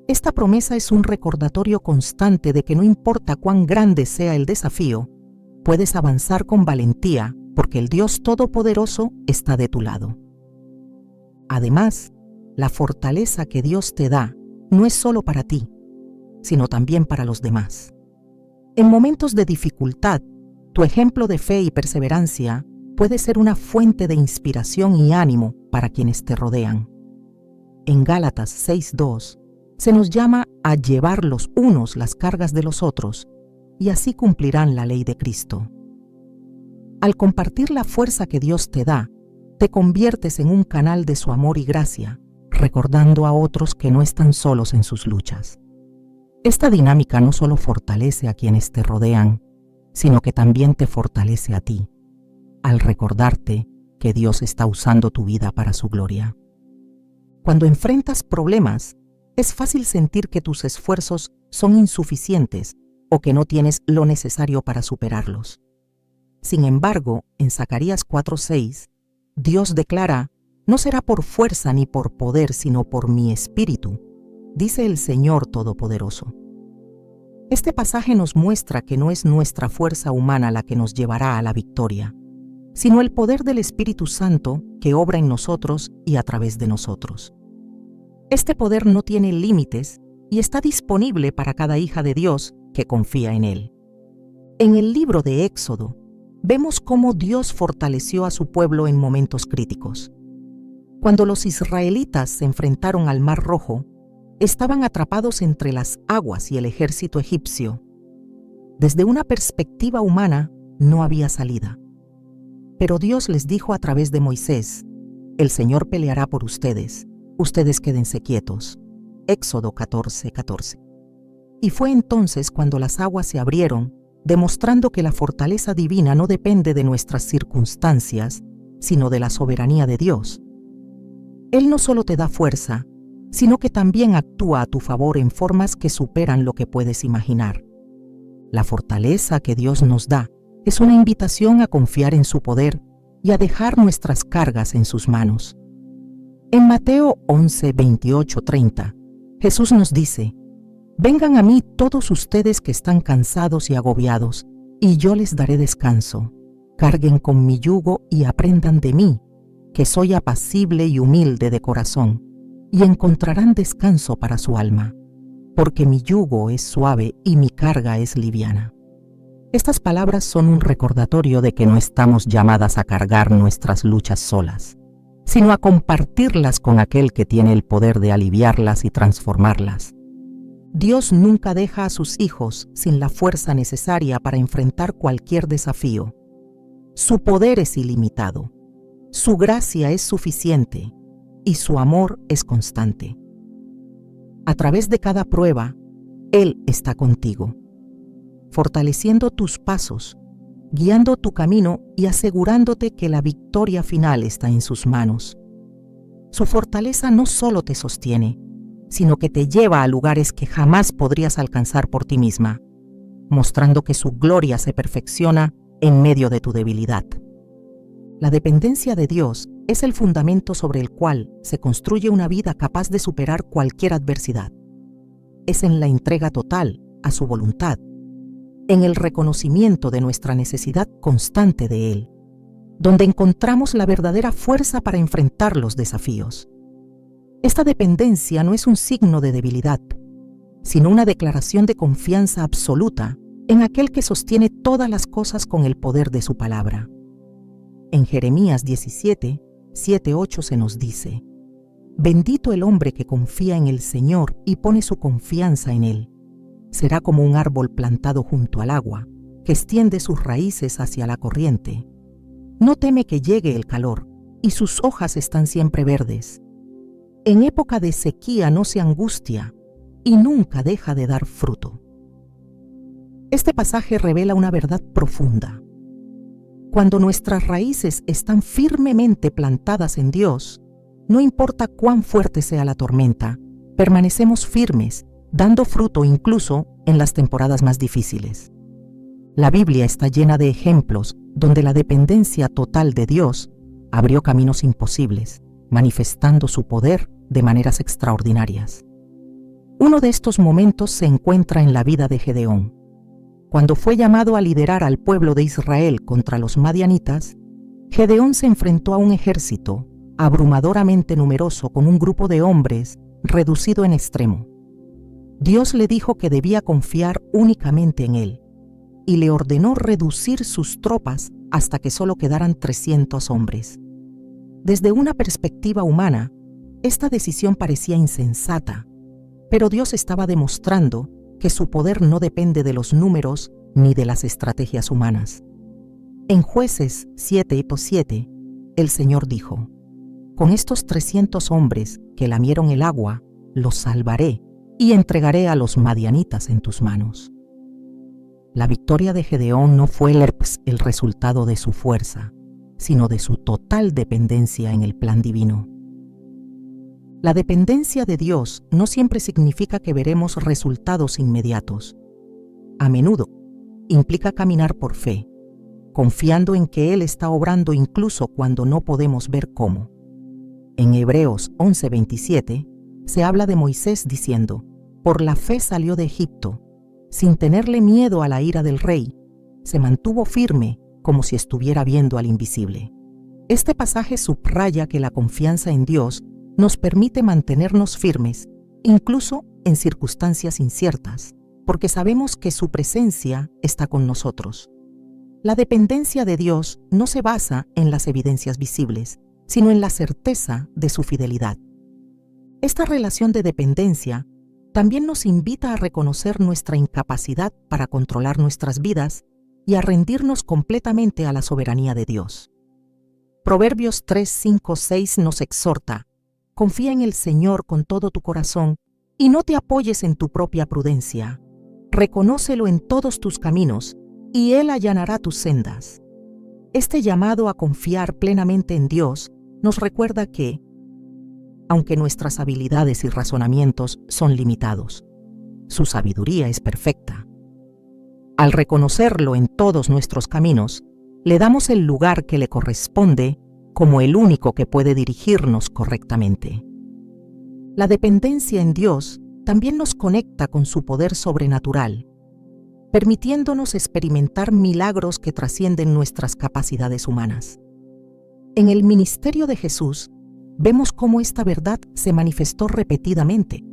Esta promesa es un recordatorio constante de que no importa cuán grande sea el desafío, puedes avanzar con valentía porque el Dios Todopoderoso está de tu lado. Además, la fortaleza que Dios te da no es solo para ti, sino también para los demás. En momentos de dificultad, tu ejemplo de fe y perseverancia puede ser una fuente de inspiración y ánimo para quienes te rodean. En Gálatas 6:2 se nos llama a llevar los unos las cargas de los otros, y así cumplirán la ley de Cristo. Al compartir la fuerza que Dios te da, te conviertes en un canal de su amor y gracia, recordando a otros que no están solos en sus luchas. Esta dinámica no solo fortalece a quienes te rodean, sino que también te fortalece a ti, al recordarte que Dios está usando tu vida para su gloria. Cuando enfrentas problemas, es fácil sentir que tus esfuerzos son insuficientes o que no tienes lo necesario para superarlos. Sin embargo, en Zacarías 4:6, Dios declara: No será por fuerza ni por poder, sino por mi espíritu, dice el Señor Todopoderoso. Este pasaje nos muestra que no es nuestra fuerza humana la que nos llevará a la victoria, sino el poder del Espíritu Santo que obra en nosotros y a través de nosotros. Este poder no tiene límites y está disponible para cada hija de Dios que confía en Él. En el libro de Éxodo, vemos cómo Dios fortaleció a su pueblo en momentos críticos. Cuando los israelitas se enfrentaron al Mar Rojo, estaban atrapados entre las aguas y el ejército egipcio. Desde una perspectiva humana, no había salida. Pero Dios les dijo a través de Moisés: el Señor peleará por ustedes, ustedes quédense quietos. Éxodo 14:14. Y fue entonces cuando las aguas se abrieron, demostrando que la fortaleza divina no depende de nuestras circunstancias, sino de la soberanía de Dios. Él no solo te da fuerza, sino que también actúa a tu favor en formas que superan lo que puedes imaginar. La fortaleza que Dios nos da es una invitación a confiar en su poder y a dejar nuestras cargas en sus manos. En Mateo 11:28-30, Jesús nos dice: «Vengan a mí todos ustedes que están cansados y agobiados, y yo les daré descanso. Carguen con mi yugo y aprendan de mí, que soy apacible y humilde de corazón, y encontrarán descanso para su alma, porque mi yugo es suave y mi carga es liviana». Estas palabras son un recordatorio de que no estamos llamadas a cargar nuestras luchas solas, sino a compartirlas con aquel que tiene el poder de aliviarlas y transformarlas. Dios nunca deja a sus hijos sin la fuerza necesaria para enfrentar cualquier desafío. Su poder es ilimitado, su gracia es suficiente y su amor es constante. A través de cada prueba, Él está contigo, fortaleciendo tus pasos, guiando tu camino y asegurándote que la victoria final está en sus manos. Su fortaleza no solo te sostiene, sino que te lleva a lugares que jamás podrías alcanzar por ti misma, mostrando que su gloria se perfecciona en medio de tu debilidad. La dependencia de Dios es el fundamento sobre el cual se construye una vida capaz de superar cualquier adversidad. Es en la entrega total a su voluntad, en el reconocimiento de nuestra necesidad constante de Él, donde encontramos la verdadera fuerza para enfrentar los desafíos. Esta dependencia no es un signo de debilidad, sino una declaración de confianza absoluta en aquel que sostiene todas las cosas con el poder de su palabra. En Jeremías 17:7-8 se nos dice: «Bendito el hombre que confía en el Señor y pone su confianza en Él. Será como un árbol plantado junto al agua, que extiende sus raíces hacia la corriente. No teme que llegue el calor, y sus hojas están siempre verdes. En época de sequía no se angustia, y nunca deja de dar fruto». Este pasaje revela una verdad profunda. Cuando nuestras raíces están firmemente plantadas en Dios, no importa cuán fuerte sea la tormenta, permanecemos firmes, dando fruto incluso en las temporadas más difíciles. La Biblia está llena de ejemplos donde la dependencia total de Dios abrió caminos imposibles, manifestando su poder de maneras extraordinarias. Uno de estos momentos se encuentra en la vida de Gedeón. Cuando fue llamado a liderar al pueblo de Israel contra los madianitas, Gedeón se enfrentó a un ejército abrumadoramente numeroso con un grupo de hombres reducido en extremo. Dios le dijo que debía confiar únicamente en él y le ordenó reducir sus tropas hasta que solo quedaran 300 hombres. Desde una perspectiva humana, esta decisión parecía insensata, pero Dios estaba demostrando que su poder no depende de los números ni de las estrategias humanas. En Jueces 7:7, el Señor dijo: «Con estos 300 hombres que lamieron el agua, los salvaré y entregaré a los madianitas en tus manos». La victoria de Gedeón no fue el resultado de su fuerza, sino de su total dependencia en el plan divino. La dependencia de Dios no siempre significa que veremos resultados inmediatos. A menudo implica caminar por fe, confiando en que Él está obrando incluso cuando no podemos ver cómo. En Hebreos 11:27 se habla de Moisés diciendo: «Por la fe salió de Egipto, sin tenerle miedo a la ira del rey, se mantuvo firme como si estuviera viendo al invisible». Este pasaje subraya que la confianza en Dios nos permite mantenernos firmes, incluso en circunstancias inciertas, porque sabemos que su presencia está con nosotros. La dependencia de Dios no se basa en las evidencias visibles, sino en la certeza de su fidelidad. Esta relación de dependencia también nos invita a reconocer nuestra incapacidad para controlar nuestras vidas y a rendirnos completamente a la soberanía de Dios. Proverbios 3, 5, 6 nos exhorta: confía en el Señor con todo tu corazón y no te apoyes en tu propia prudencia. Reconócelo en todos tus caminos y Él allanará tus sendas. Este llamado a confiar plenamente en Dios nos recuerda que, aunque nuestras habilidades y razonamientos son limitados, su sabiduría es perfecta. Al reconocerlo en todos nuestros caminos, le damos el lugar que le corresponde como el único que puede dirigirnos correctamente. La dependencia en Dios también nos conecta con su poder sobrenatural, permitiéndonos experimentar milagros que trascienden nuestras capacidades humanas. En el ministerio de Jesús, vemos cómo esta verdad se manifestó repetidamente.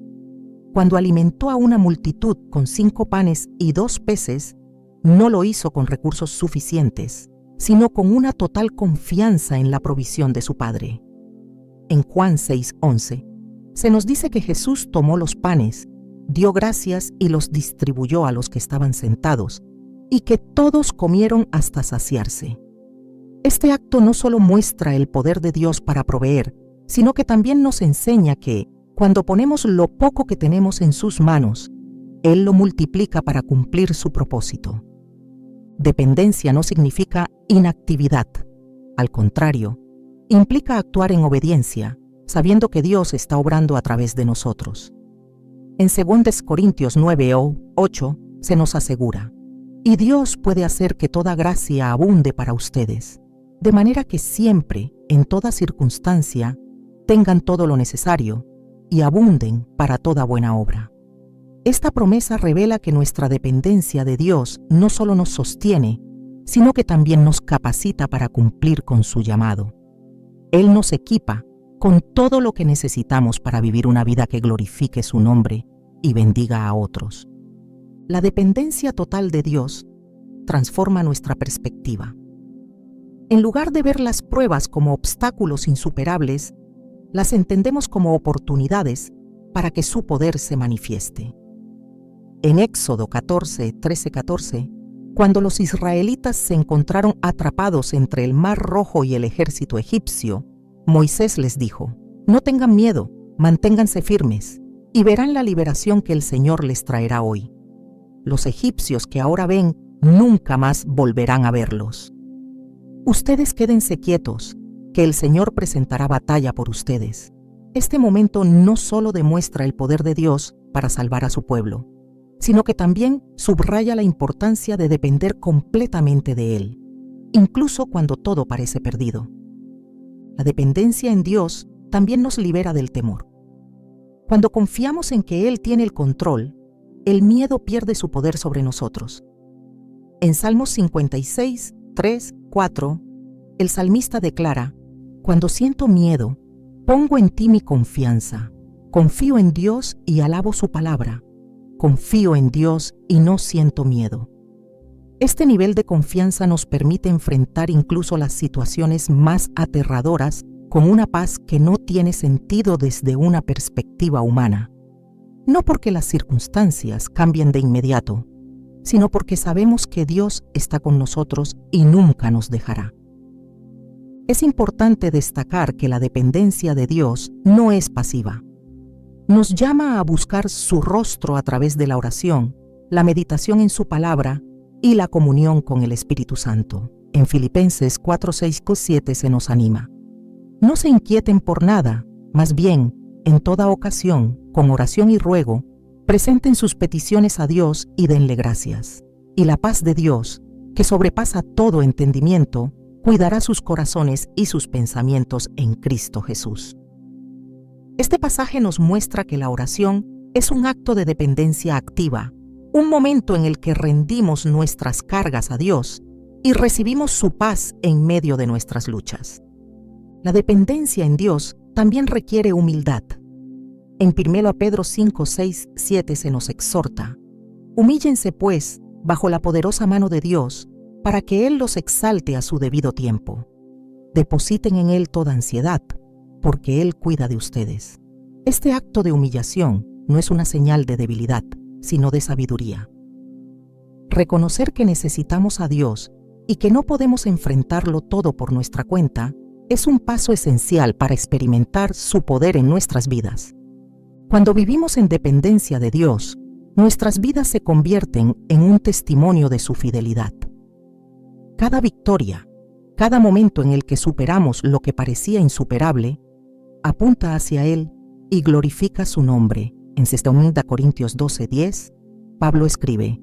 Cuando alimentó a una multitud con 5 panes y 2 peces, no lo hizo con recursos suficientes, sino con una total confianza en la provisión de su Padre. En Juan 6:11, se nos dice que Jesús tomó los panes, dio gracias y los distribuyó a los que estaban sentados, y que todos comieron hasta saciarse. Este acto no solo muestra el poder de Dios para proveer, sino que también nos enseña que, cuando ponemos lo poco que tenemos en sus manos, Él lo multiplica para cumplir su propósito. Dependencia no significa inactividad. Al contrario, implica actuar en obediencia, sabiendo que Dios está obrando a través de nosotros. En 2 Corintios 9:8 se nos asegura: y Dios puede hacer que toda gracia abunde para ustedes, de manera que siempre, en toda circunstancia, tengan todo lo necesario y abunden para toda buena obra. Esta promesa revela que nuestra dependencia de Dios no solo nos sostiene, sino que también nos capacita para cumplir con su llamado. Él nos equipa con todo lo que necesitamos para vivir una vida que glorifique su nombre y bendiga a otros. La dependencia total de Dios transforma nuestra perspectiva. En lugar de ver las pruebas como obstáculos insuperables, las entendemos como oportunidades para que su poder se manifieste. En Éxodo 13:14, cuando los israelitas se encontraron atrapados entre el Mar Rojo y el ejército egipcio, Moisés les dijo: no tengan miedo, manténganse firmes, y verán la liberación que el Señor les traerá hoy. Los egipcios que ahora ven, nunca más volverán a verlos. Ustedes quédense quietos, que el Señor presentará batalla por ustedes. Este momento no solo demuestra el poder de Dios para salvar a su pueblo, sino que también subraya la importancia de depender completamente de Él, incluso cuando todo parece perdido. La dependencia en Dios también nos libera del temor. Cuando confiamos en que Él tiene el control, el miedo pierde su poder sobre nosotros. En Salmos 56, 3, 4, el salmista declara: cuando siento miedo, pongo en ti mi confianza. Confío en Dios y alabo su palabra. Confío en Dios y no siento miedo. Este nivel de confianza nos permite enfrentar incluso las situaciones más aterradoras con una paz que no tiene sentido desde una perspectiva humana. No porque las circunstancias cambien de inmediato, sino porque sabemos que Dios está con nosotros y nunca nos dejará. Es importante destacar que la dependencia de Dios no es pasiva. Nos llama a buscar su rostro a través de la oración, la meditación en su palabra y la comunión con el Espíritu Santo. En Filipenses 4:6-7 se nos anima: no se inquieten por nada, más bien, en toda ocasión, con oración y ruego, presenten sus peticiones a Dios y denle gracias. Y la paz de Dios, que sobrepasa todo entendimiento, cuidará sus corazones y sus pensamientos en Cristo Jesús. Este pasaje nos muestra que la oración es un acto de dependencia activa, un momento en el que rendimos nuestras cargas a Dios y recibimos su paz en medio de nuestras luchas. La dependencia en Dios también requiere humildad. En 1 Pedro 5, 6, 7 se nos exhorta: humíllense pues bajo la poderosa mano de Dios, para que Él los exalte a su debido tiempo. Depositen en Él toda ansiedad, porque Él cuida de ustedes. Este acto de humillación no es una señal de debilidad, sino de sabiduría. Reconocer que necesitamos a Dios y que no podemos enfrentarlo todo por nuestra cuenta es un paso esencial para experimentar su poder en nuestras vidas. Cuando vivimos en dependencia de Dios, nuestras vidas se convierten en un testimonio de su fidelidad. Cada victoria, cada momento en el que superamos lo que parecía insuperable, apunta hacia Él y glorifica su nombre. En 2 Corintios 12:10, Pablo escribe: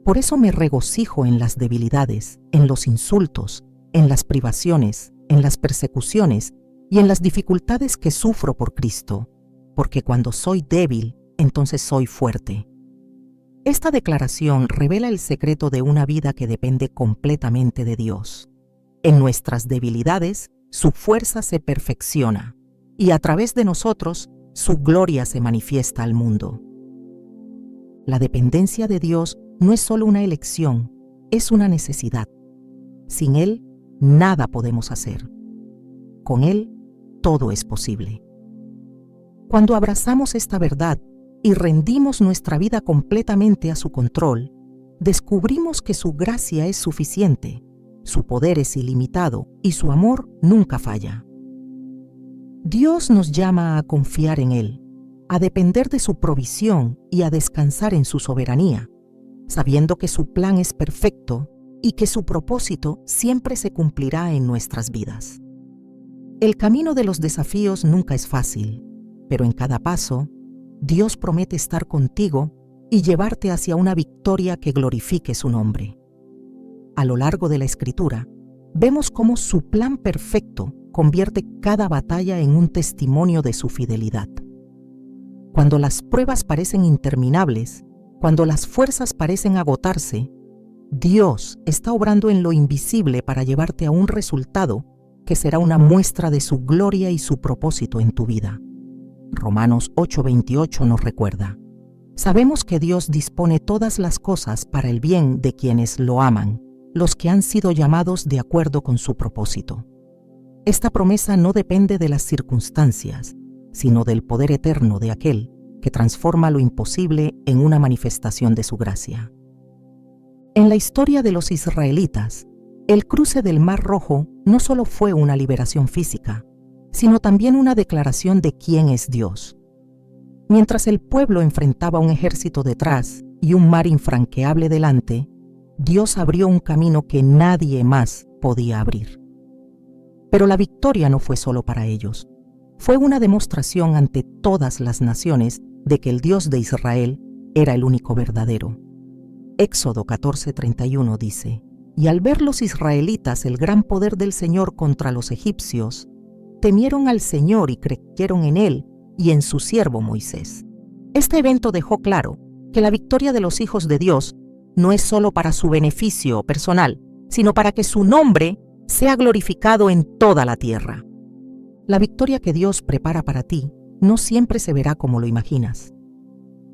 Por eso me regocijo en las debilidades, en los insultos, en las privaciones, en las persecuciones y en las dificultades que sufro por Cristo, porque cuando soy débil, entonces soy fuerte. Esta declaración revela el secreto de una vida que depende completamente de Dios. En nuestras debilidades, su fuerza se perfecciona, y a través de nosotros, su gloria se manifiesta al mundo. La dependencia de Dios no es solo una elección, es una necesidad. Sin Él, nada podemos hacer. Con Él, todo es posible. Cuando abrazamos esta verdad y rendimos nuestra vida completamente a su control, descubrimos que su gracia es suficiente, su poder es ilimitado y su amor nunca falla. Dios nos llama a confiar en Él, a depender de su provisión y a descansar en su soberanía, sabiendo que su plan es perfecto y que su propósito siempre se cumplirá en nuestras vidas. El camino de los desafíos nunca es fácil, pero en cada paso, Dios promete estar contigo y llevarte hacia una victoria que glorifique su nombre. A lo largo de la Escritura, vemos cómo su plan perfecto convierte cada batalla en un testimonio de su fidelidad. Cuando las pruebas parecen interminables, cuando las fuerzas parecen agotarse, Dios está obrando en lo invisible para llevarte a un resultado que será una muestra de su gloria y su propósito en tu vida. Romanos 8:28 nos recuerda: Sabemos que Dios dispone todas las cosas para el bien de quienes lo aman, los que han sido llamados de acuerdo con su propósito. Esta promesa no depende de las circunstancias, sino del poder eterno de aquel que transforma lo imposible en una manifestación de su gracia. En la historia de los israelitas, el cruce del Mar Rojo no solo fue una liberación física, sino también una declaración de quién es Dios. Mientras el pueblo enfrentaba un ejército detrás y un mar infranqueable delante, Dios abrió un camino que nadie más podía abrir. Pero la victoria no fue solo para ellos. Fue una demostración ante todas las naciones de que el Dios de Israel era el único verdadero. Éxodo 14:31 dice: Y al ver los israelitas el gran poder del Señor contra los egipcios, temieron al Señor y creyeron en Él y en su siervo Moisés. Este evento dejó claro que la victoria de los hijos de Dios no es solo para su beneficio personal, sino para que su nombre sea glorificado en toda la tierra. La victoria que Dios prepara para ti no siempre se verá como lo imaginas.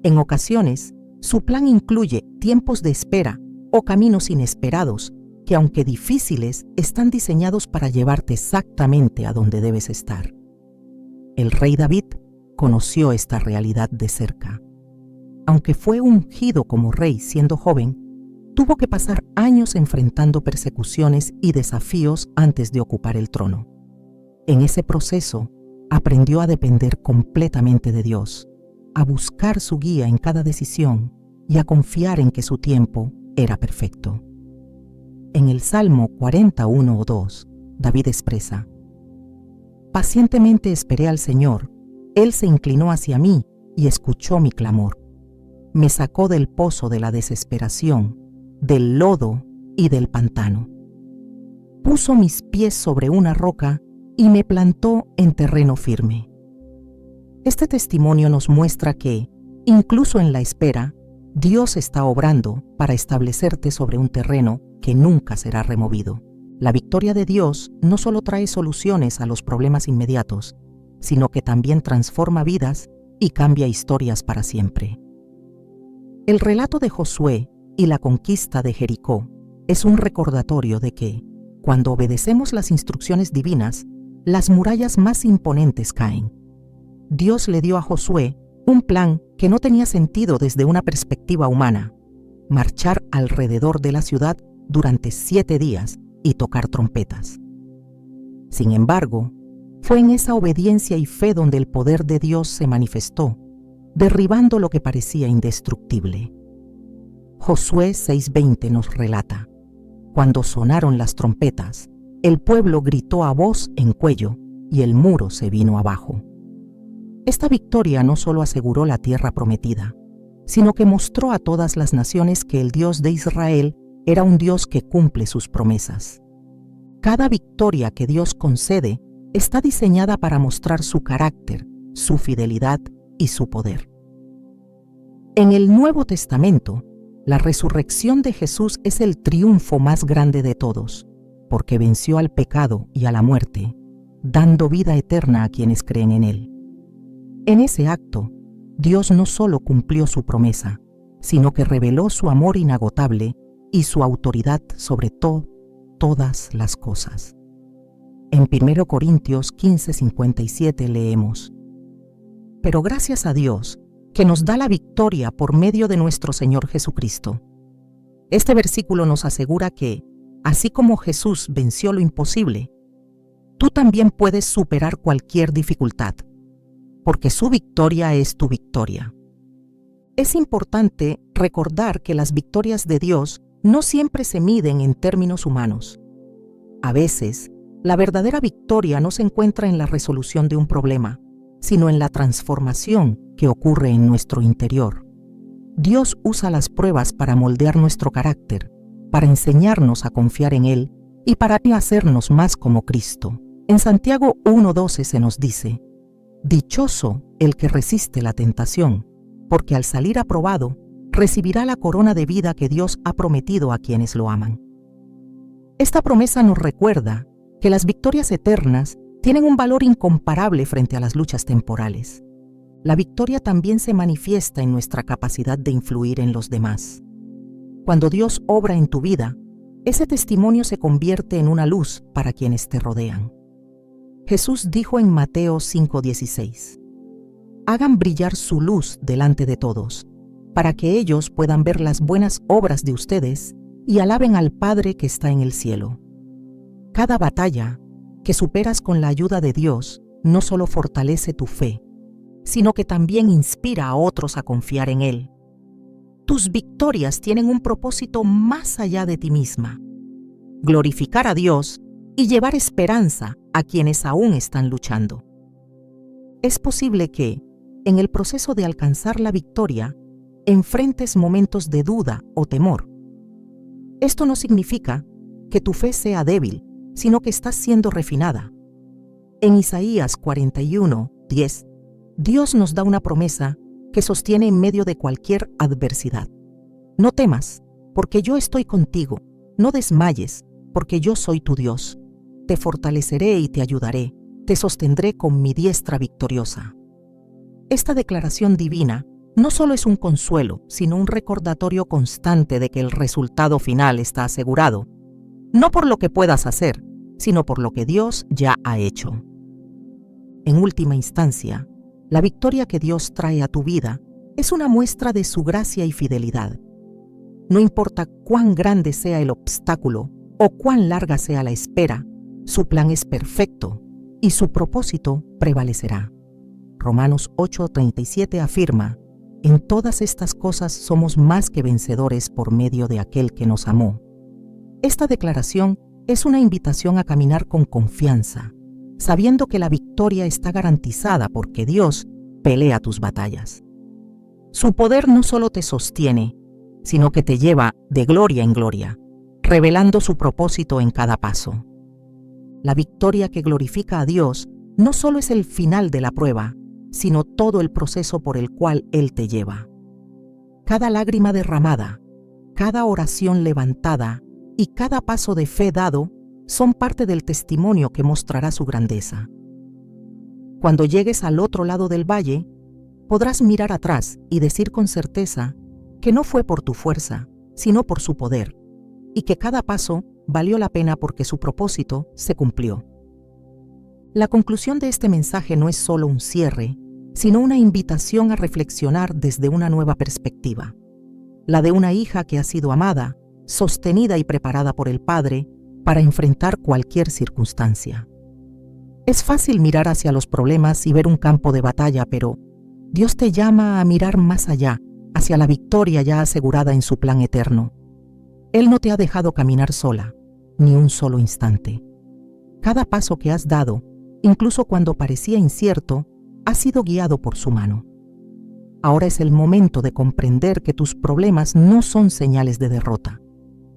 En ocasiones, su plan incluye tiempos de espera o caminos inesperados que, aunque difíciles, están diseñados para llevarte exactamente a donde debes estar. El rey David conoció esta realidad de cerca. Aunque fue ungido como rey siendo joven, tuvo que pasar años enfrentando persecuciones y desafíos antes de ocupar el trono. En ese proceso, aprendió a depender completamente de Dios, a buscar su guía en cada decisión y a confiar en que su tiempo era perfecto. En el Salmo 41:2, David expresa: Pacientemente esperé al Señor, Él se inclinó hacia mí y escuchó mi clamor. Me sacó del pozo de la desesperación, del lodo y del pantano. Puso mis pies sobre una roca y me plantó en terreno firme. Este testimonio nos muestra que, incluso en la espera, Dios está obrando para establecerte sobre un terreno que nunca será removido. La victoria de Dios no solo trae soluciones a los problemas inmediatos, sino que también transforma vidas y cambia historias para siempre. El relato de Josué y la conquista de Jericó es un recordatorio de que, cuando obedecemos las instrucciones divinas, las murallas más imponentes caen. Dios le dio a Josué un plan que no tenía sentido desde una perspectiva humana: marchar alrededor de la ciudad durante 7 días y tocar trompetas. Sin embargo, fue en esa obediencia y fe donde el poder de Dios se manifestó, derribando lo que parecía indestructible. Josué 6:20 nos relata: cuando sonaron las trompetas, el pueblo gritó a voz en cuello y el muro se vino abajo. Esta victoria no solo aseguró la tierra prometida, sino que mostró a todas las naciones que el Dios de Israel era un Dios que cumple sus promesas. Cada victoria que Dios concede está diseñada para mostrar su carácter, su fidelidad y su poder. En el Nuevo Testamento, la resurrección de Jesús es el triunfo más grande de todos, porque venció al pecado y a la muerte, dando vida eterna a quienes creen en Él. En ese acto, Dios no solo cumplió su promesa, sino que reveló su amor inagotable y su autoridad sobre todas las cosas. En 1 Corintios 15:57 leemos: pero gracias a Dios, que nos da la victoria por medio de nuestro Señor Jesucristo. Este versículo nos asegura que, así como Jesús venció lo imposible, tú también puedes superar cualquier dificultad, porque su victoria es tu victoria. Es importante recordar que las victorias de Dios no siempre se miden en términos humanos. A veces, la verdadera victoria no se encuentra en la resolución de un problema, sino en la transformación que ocurre en nuestro interior. Dios usa las pruebas para moldear nuestro carácter, para enseñarnos a confiar en Él y para hacernos más como Cristo. En Santiago 1:12 se nos dice: dichoso el que resiste la tentación, porque al salir aprobado, recibirá la corona de vida que Dios ha prometido a quienes lo aman. Esta promesa nos recuerda que las victorias eternas tienen un valor incomparable frente a las luchas temporales. La victoria también se manifiesta en nuestra capacidad de influir en los demás. Cuando Dios obra en tu vida, ese testimonio se convierte en una luz para quienes te rodean. Jesús dijo en Mateo 5:16: hagan brillar su luz delante de todos, para que ellos puedan ver las buenas obras de ustedes y alaben al Padre que está en el cielo. Cada batalla que superas con la ayuda de Dios no solo fortalece tu fe, sino que también inspira a otros a confiar en Él. Tus victorias tienen un propósito más allá de ti misma: glorificar a Dios y llevar esperanza a quienes aún están luchando. Es posible que, en el proceso de alcanzar la victoria, enfrentes momentos de duda o temor. Esto no significa que tu fe sea débil, sino que estás siendo refinada. En Isaías 41:10, Dios nos da una promesa que sostiene en medio de cualquier adversidad. No temas, porque yo estoy contigo. No desmayes, porque yo soy tu Dios. Te fortaleceré y te ayudaré. Te sostendré con mi diestra victoriosa. Esta declaración divina no solo es un consuelo, sino un recordatorio constante de que el resultado final está asegurado, no por lo que puedas hacer, sino por lo que Dios ya ha hecho. En última instancia, la victoria que Dios trae a tu vida es una muestra de su gracia y fidelidad. No importa cuán grande sea el obstáculo o cuán larga sea la espera, su plan es perfecto y su propósito prevalecerá. Romanos 8:37 afirma: en todas estas cosas somos más que vencedores por medio de aquel que nos amó. Esta declaración es una invitación a caminar con confianza, sabiendo que la victoria está garantizada porque Dios pelea tus batallas. Su poder no solo te sostiene, sino que te lleva de gloria en gloria, revelando su propósito en cada paso. La victoria que glorifica a Dios no solo es el final de la prueba, sino todo el proceso por el cual Él te lleva. Cada lágrima derramada, cada oración levantada y cada paso de fe dado son parte del testimonio que mostrará su grandeza. Cuando llegues al otro lado del valle, podrás mirar atrás y decir con certeza que no fue por tu fuerza, sino por su poder, y que cada paso valió la pena porque su propósito se cumplió. La conclusión de este mensaje no es solo un cierre, sino una invitación a reflexionar desde una nueva perspectiva, la de una hija que ha sido amada, sostenida y preparada por el Padre para enfrentar cualquier circunstancia. Es fácil mirar hacia los problemas y ver un campo de batalla, pero Dios te llama a mirar más allá, hacia la victoria ya asegurada en su plan eterno. Él no te ha dejado caminar sola, ni un solo instante. Cada paso que has dado, incluso cuando parecía incierto, ha sido guiado por su mano. Ahora es el momento de comprender que tus problemas no son señales de derrota,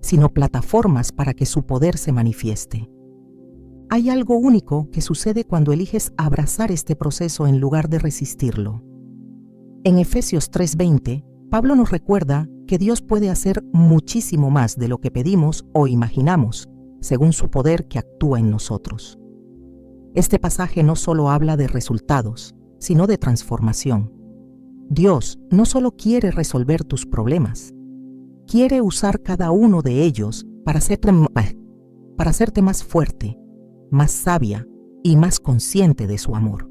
sino plataformas para que su poder se manifieste. Hay algo único que sucede cuando eliges abrazar este proceso en lugar de resistirlo. En Efesios 3:20, Pablo nos recuerda que Dios puede hacer muchísimo más de lo que pedimos o imaginamos, según su poder que actúa en nosotros. Este pasaje no solo habla de resultados, sino de transformación. Dios no solo quiere resolver tus problemas, quiere usar cada uno de ellos para hacerte más fuerte, más sabia y más consciente de su amor.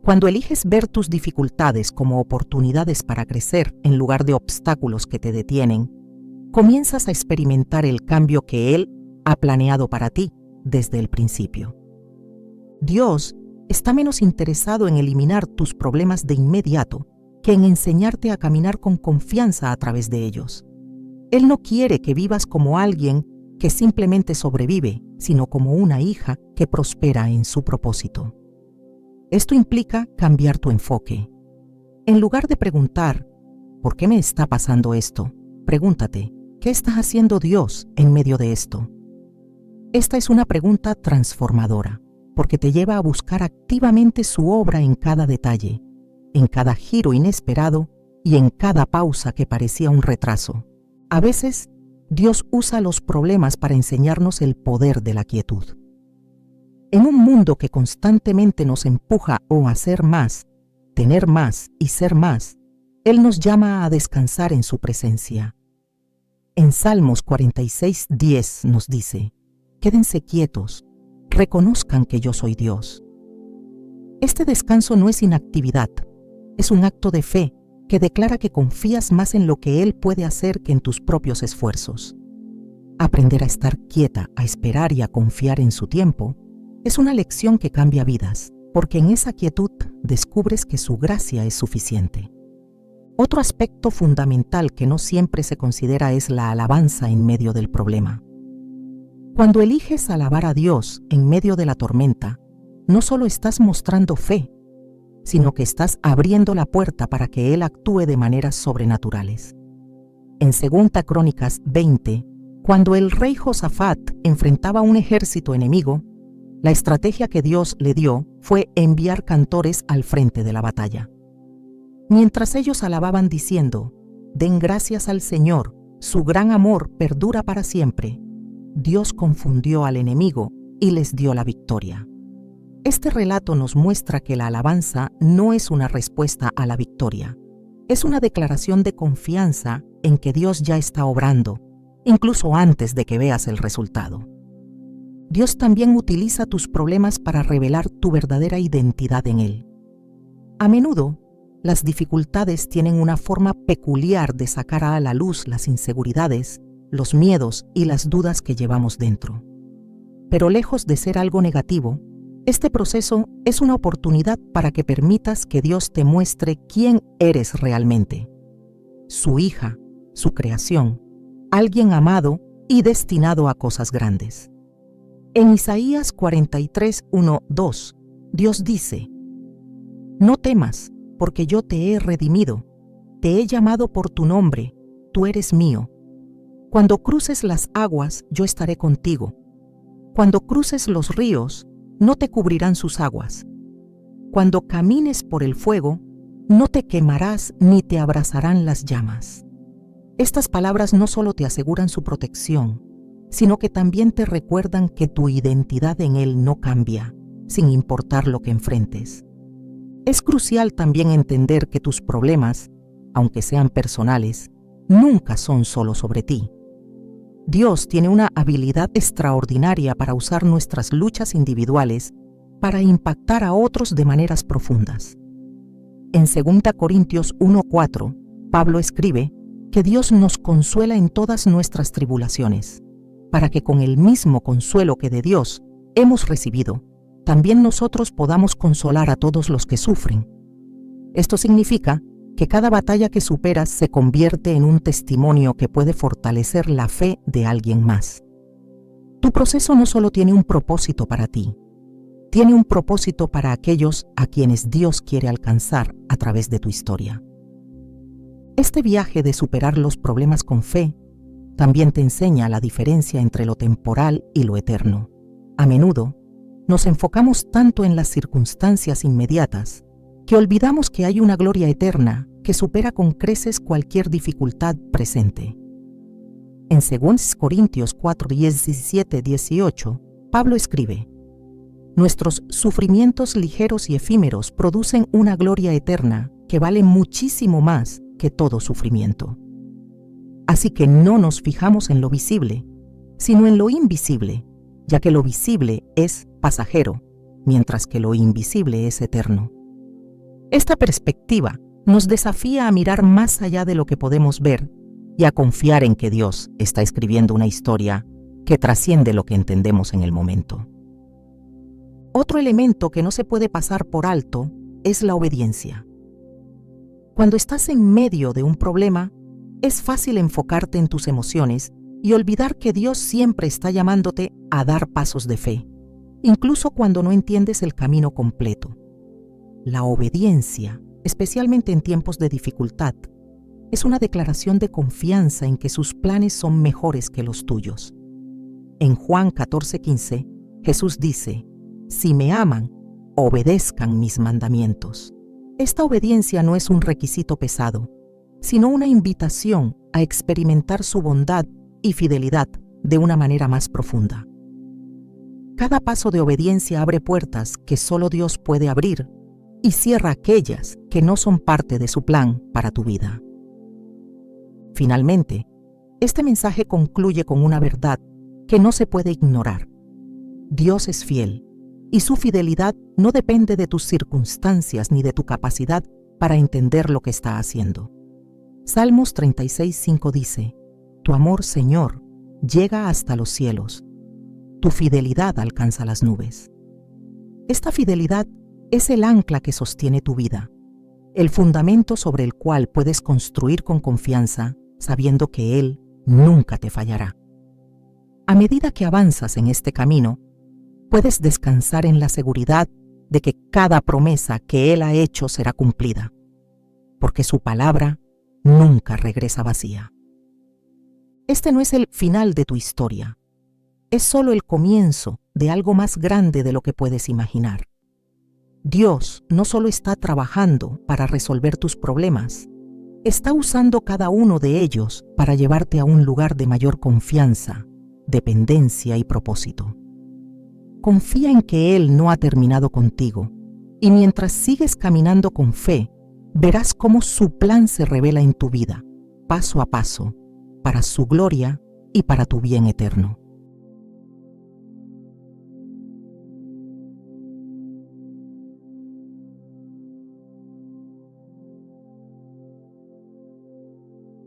Cuando eliges ver tus dificultades como oportunidades para crecer en lugar de obstáculos que te detienen, comienzas a experimentar el cambio que Él ha planeado para ti desde el principio. Dios está menos interesado en eliminar tus problemas de inmediato que en enseñarte a caminar con confianza a través de ellos. Él no quiere que vivas como alguien que simplemente sobrevive, sino como una hija que prospera en su propósito. Esto implica cambiar tu enfoque. En lugar de preguntar, ¿por qué me está pasando esto?, pregúntate, ¿qué está haciendo Dios en medio de esto? Esta es una pregunta transformadora, porque te lleva a buscar activamente su obra en cada detalle, en cada giro inesperado y en cada pausa que parecía un retraso. A veces, Dios usa los problemas para enseñarnos el poder de la quietud. En un mundo que constantemente nos empuja a hacer más, tener más y ser más, Él nos llama a descansar en su presencia. En Salmos 46:10 nos dice, «Quédense quietos, reconozcan que yo soy Dios». Este descanso no es inactividad, es un acto de fe que declara que confías más en lo que Él puede hacer que en tus propios esfuerzos. Aprender a estar quieta, a esperar y a confiar en su tiempo es una lección que cambia vidas, porque en esa quietud descubres que su gracia es suficiente. Otro aspecto fundamental que no siempre se considera es la alabanza en medio del problema. Cuando eliges alabar a Dios en medio de la tormenta, no solo estás mostrando fe, sino que estás abriendo la puerta para que Él actúe de maneras sobrenaturales. En 2 Crónicas 20, cuando el rey Josafat enfrentaba a un ejército enemigo, la estrategia que Dios le dio fue enviar cantores al frente de la batalla. Mientras ellos alababan diciendo, «Den gracias al Señor, su gran amor perdura para siempre», Dios confundió al enemigo y les dio la victoria. Este relato nos muestra que la alabanza no es una respuesta a la victoria, es una declaración de confianza en que Dios ya está obrando, incluso antes de que veas el resultado. Dios también utiliza tus problemas para revelar tu verdadera identidad en Él. A menudo, las dificultades tienen una forma peculiar de sacar a la luz las inseguridades, los miedos y las dudas que llevamos dentro. Pero lejos de ser algo negativo, este proceso es una oportunidad para que permitas que Dios te muestre quién eres realmente. Su hija, su creación, alguien amado y destinado a cosas grandes. En Isaías 43:1-2, Dios dice, «No temas, porque yo te he redimido, te he llamado por tu nombre, tú eres mío. Cuando cruces las aguas, yo estaré contigo. Cuando cruces los ríos, no te cubrirán sus aguas. Cuando camines por el fuego, no te quemarás ni te abrazarán las llamas». Estas palabras no solo te aseguran su protección, sino que también te recuerdan que tu identidad en Él no cambia, sin importar lo que enfrentes. Es crucial también entender que tus problemas, aunque sean personales, nunca son solo sobre ti. Dios tiene una habilidad extraordinaria para usar nuestras luchas individuales para impactar a otros de maneras profundas. En 2 Corintios 1:4, Pablo escribe que Dios nos consuela en todas nuestras tribulaciones, para que con el mismo consuelo que de Dios hemos recibido, también nosotros podamos consolar a todos los que sufren. Esto significa que cada batalla que superas se convierte en un testimonio que puede fortalecer la fe de alguien más. Tu proceso no solo tiene un propósito para ti, tiene un propósito para aquellos a quienes Dios quiere alcanzar a través de tu historia. Este viaje de superar los problemas con fe también te enseña la diferencia entre lo temporal y lo eterno. A menudo, nos enfocamos tanto en las circunstancias inmediatas que olvidamos que hay una gloria eterna que supera con creces cualquier dificultad presente. En 2 Corintios 4, 17, 18, Pablo escribe: Nuestros sufrimientos ligeros y efímeros producen una gloria eterna que vale muchísimo más que todo sufrimiento. Así que no nos fijamos en lo visible, sino en lo invisible, ya que lo visible es pasajero, mientras que lo invisible es eterno. Esta perspectiva nos desafía a mirar más allá de lo que podemos ver y a confiar en que Dios está escribiendo una historia que trasciende lo que entendemos en el momento. Otro elemento que no se puede pasar por alto es la obediencia. Cuando estás en medio de un problema, es fácil enfocarte en tus emociones y olvidar que Dios siempre está llamándote a dar pasos de fe, incluso cuando no entiendes el camino completo. La obediencia, especialmente en tiempos de dificultad, es una declaración de confianza en que sus planes son mejores que los tuyos. En Juan 14:15, Jesús dice: Si me aman, obedezcan mis mandamientos. Esta obediencia no es un requisito pesado, sino una invitación a experimentar su bondad y fidelidad de una manera más profunda. Cada paso de obediencia abre puertas que solo Dios puede abrir y cierra aquellas que no son parte de su plan para tu vida. Finalmente, este mensaje concluye con una verdad que no se puede ignorar. Dios es fiel, y su fidelidad no depende de tus circunstancias ni de tu capacidad para entender lo que está haciendo. Salmos 36:5 dice: Tu amor, Señor, llega hasta los cielos. Tu fidelidad alcanza las nubes. Esta fidelidad es el ancla que sostiene tu vida, el fundamento sobre el cual puedes construir con confianza, sabiendo que Él nunca te fallará. A medida que avanzas en este camino, puedes descansar en la seguridad de que cada promesa que Él ha hecho será cumplida, porque su palabra nunca regresa vacía. Este no es el final de tu historia, es solo el comienzo de algo más grande de lo que puedes imaginar. Dios no solo está trabajando para resolver tus problemas, está usando cada uno de ellos para llevarte a un lugar de mayor confianza, dependencia y propósito. Confía en que Él no ha terminado contigo, y mientras sigues caminando con fe, verás cómo su plan se revela en tu vida, paso a paso, para su gloria y para tu bien eterno.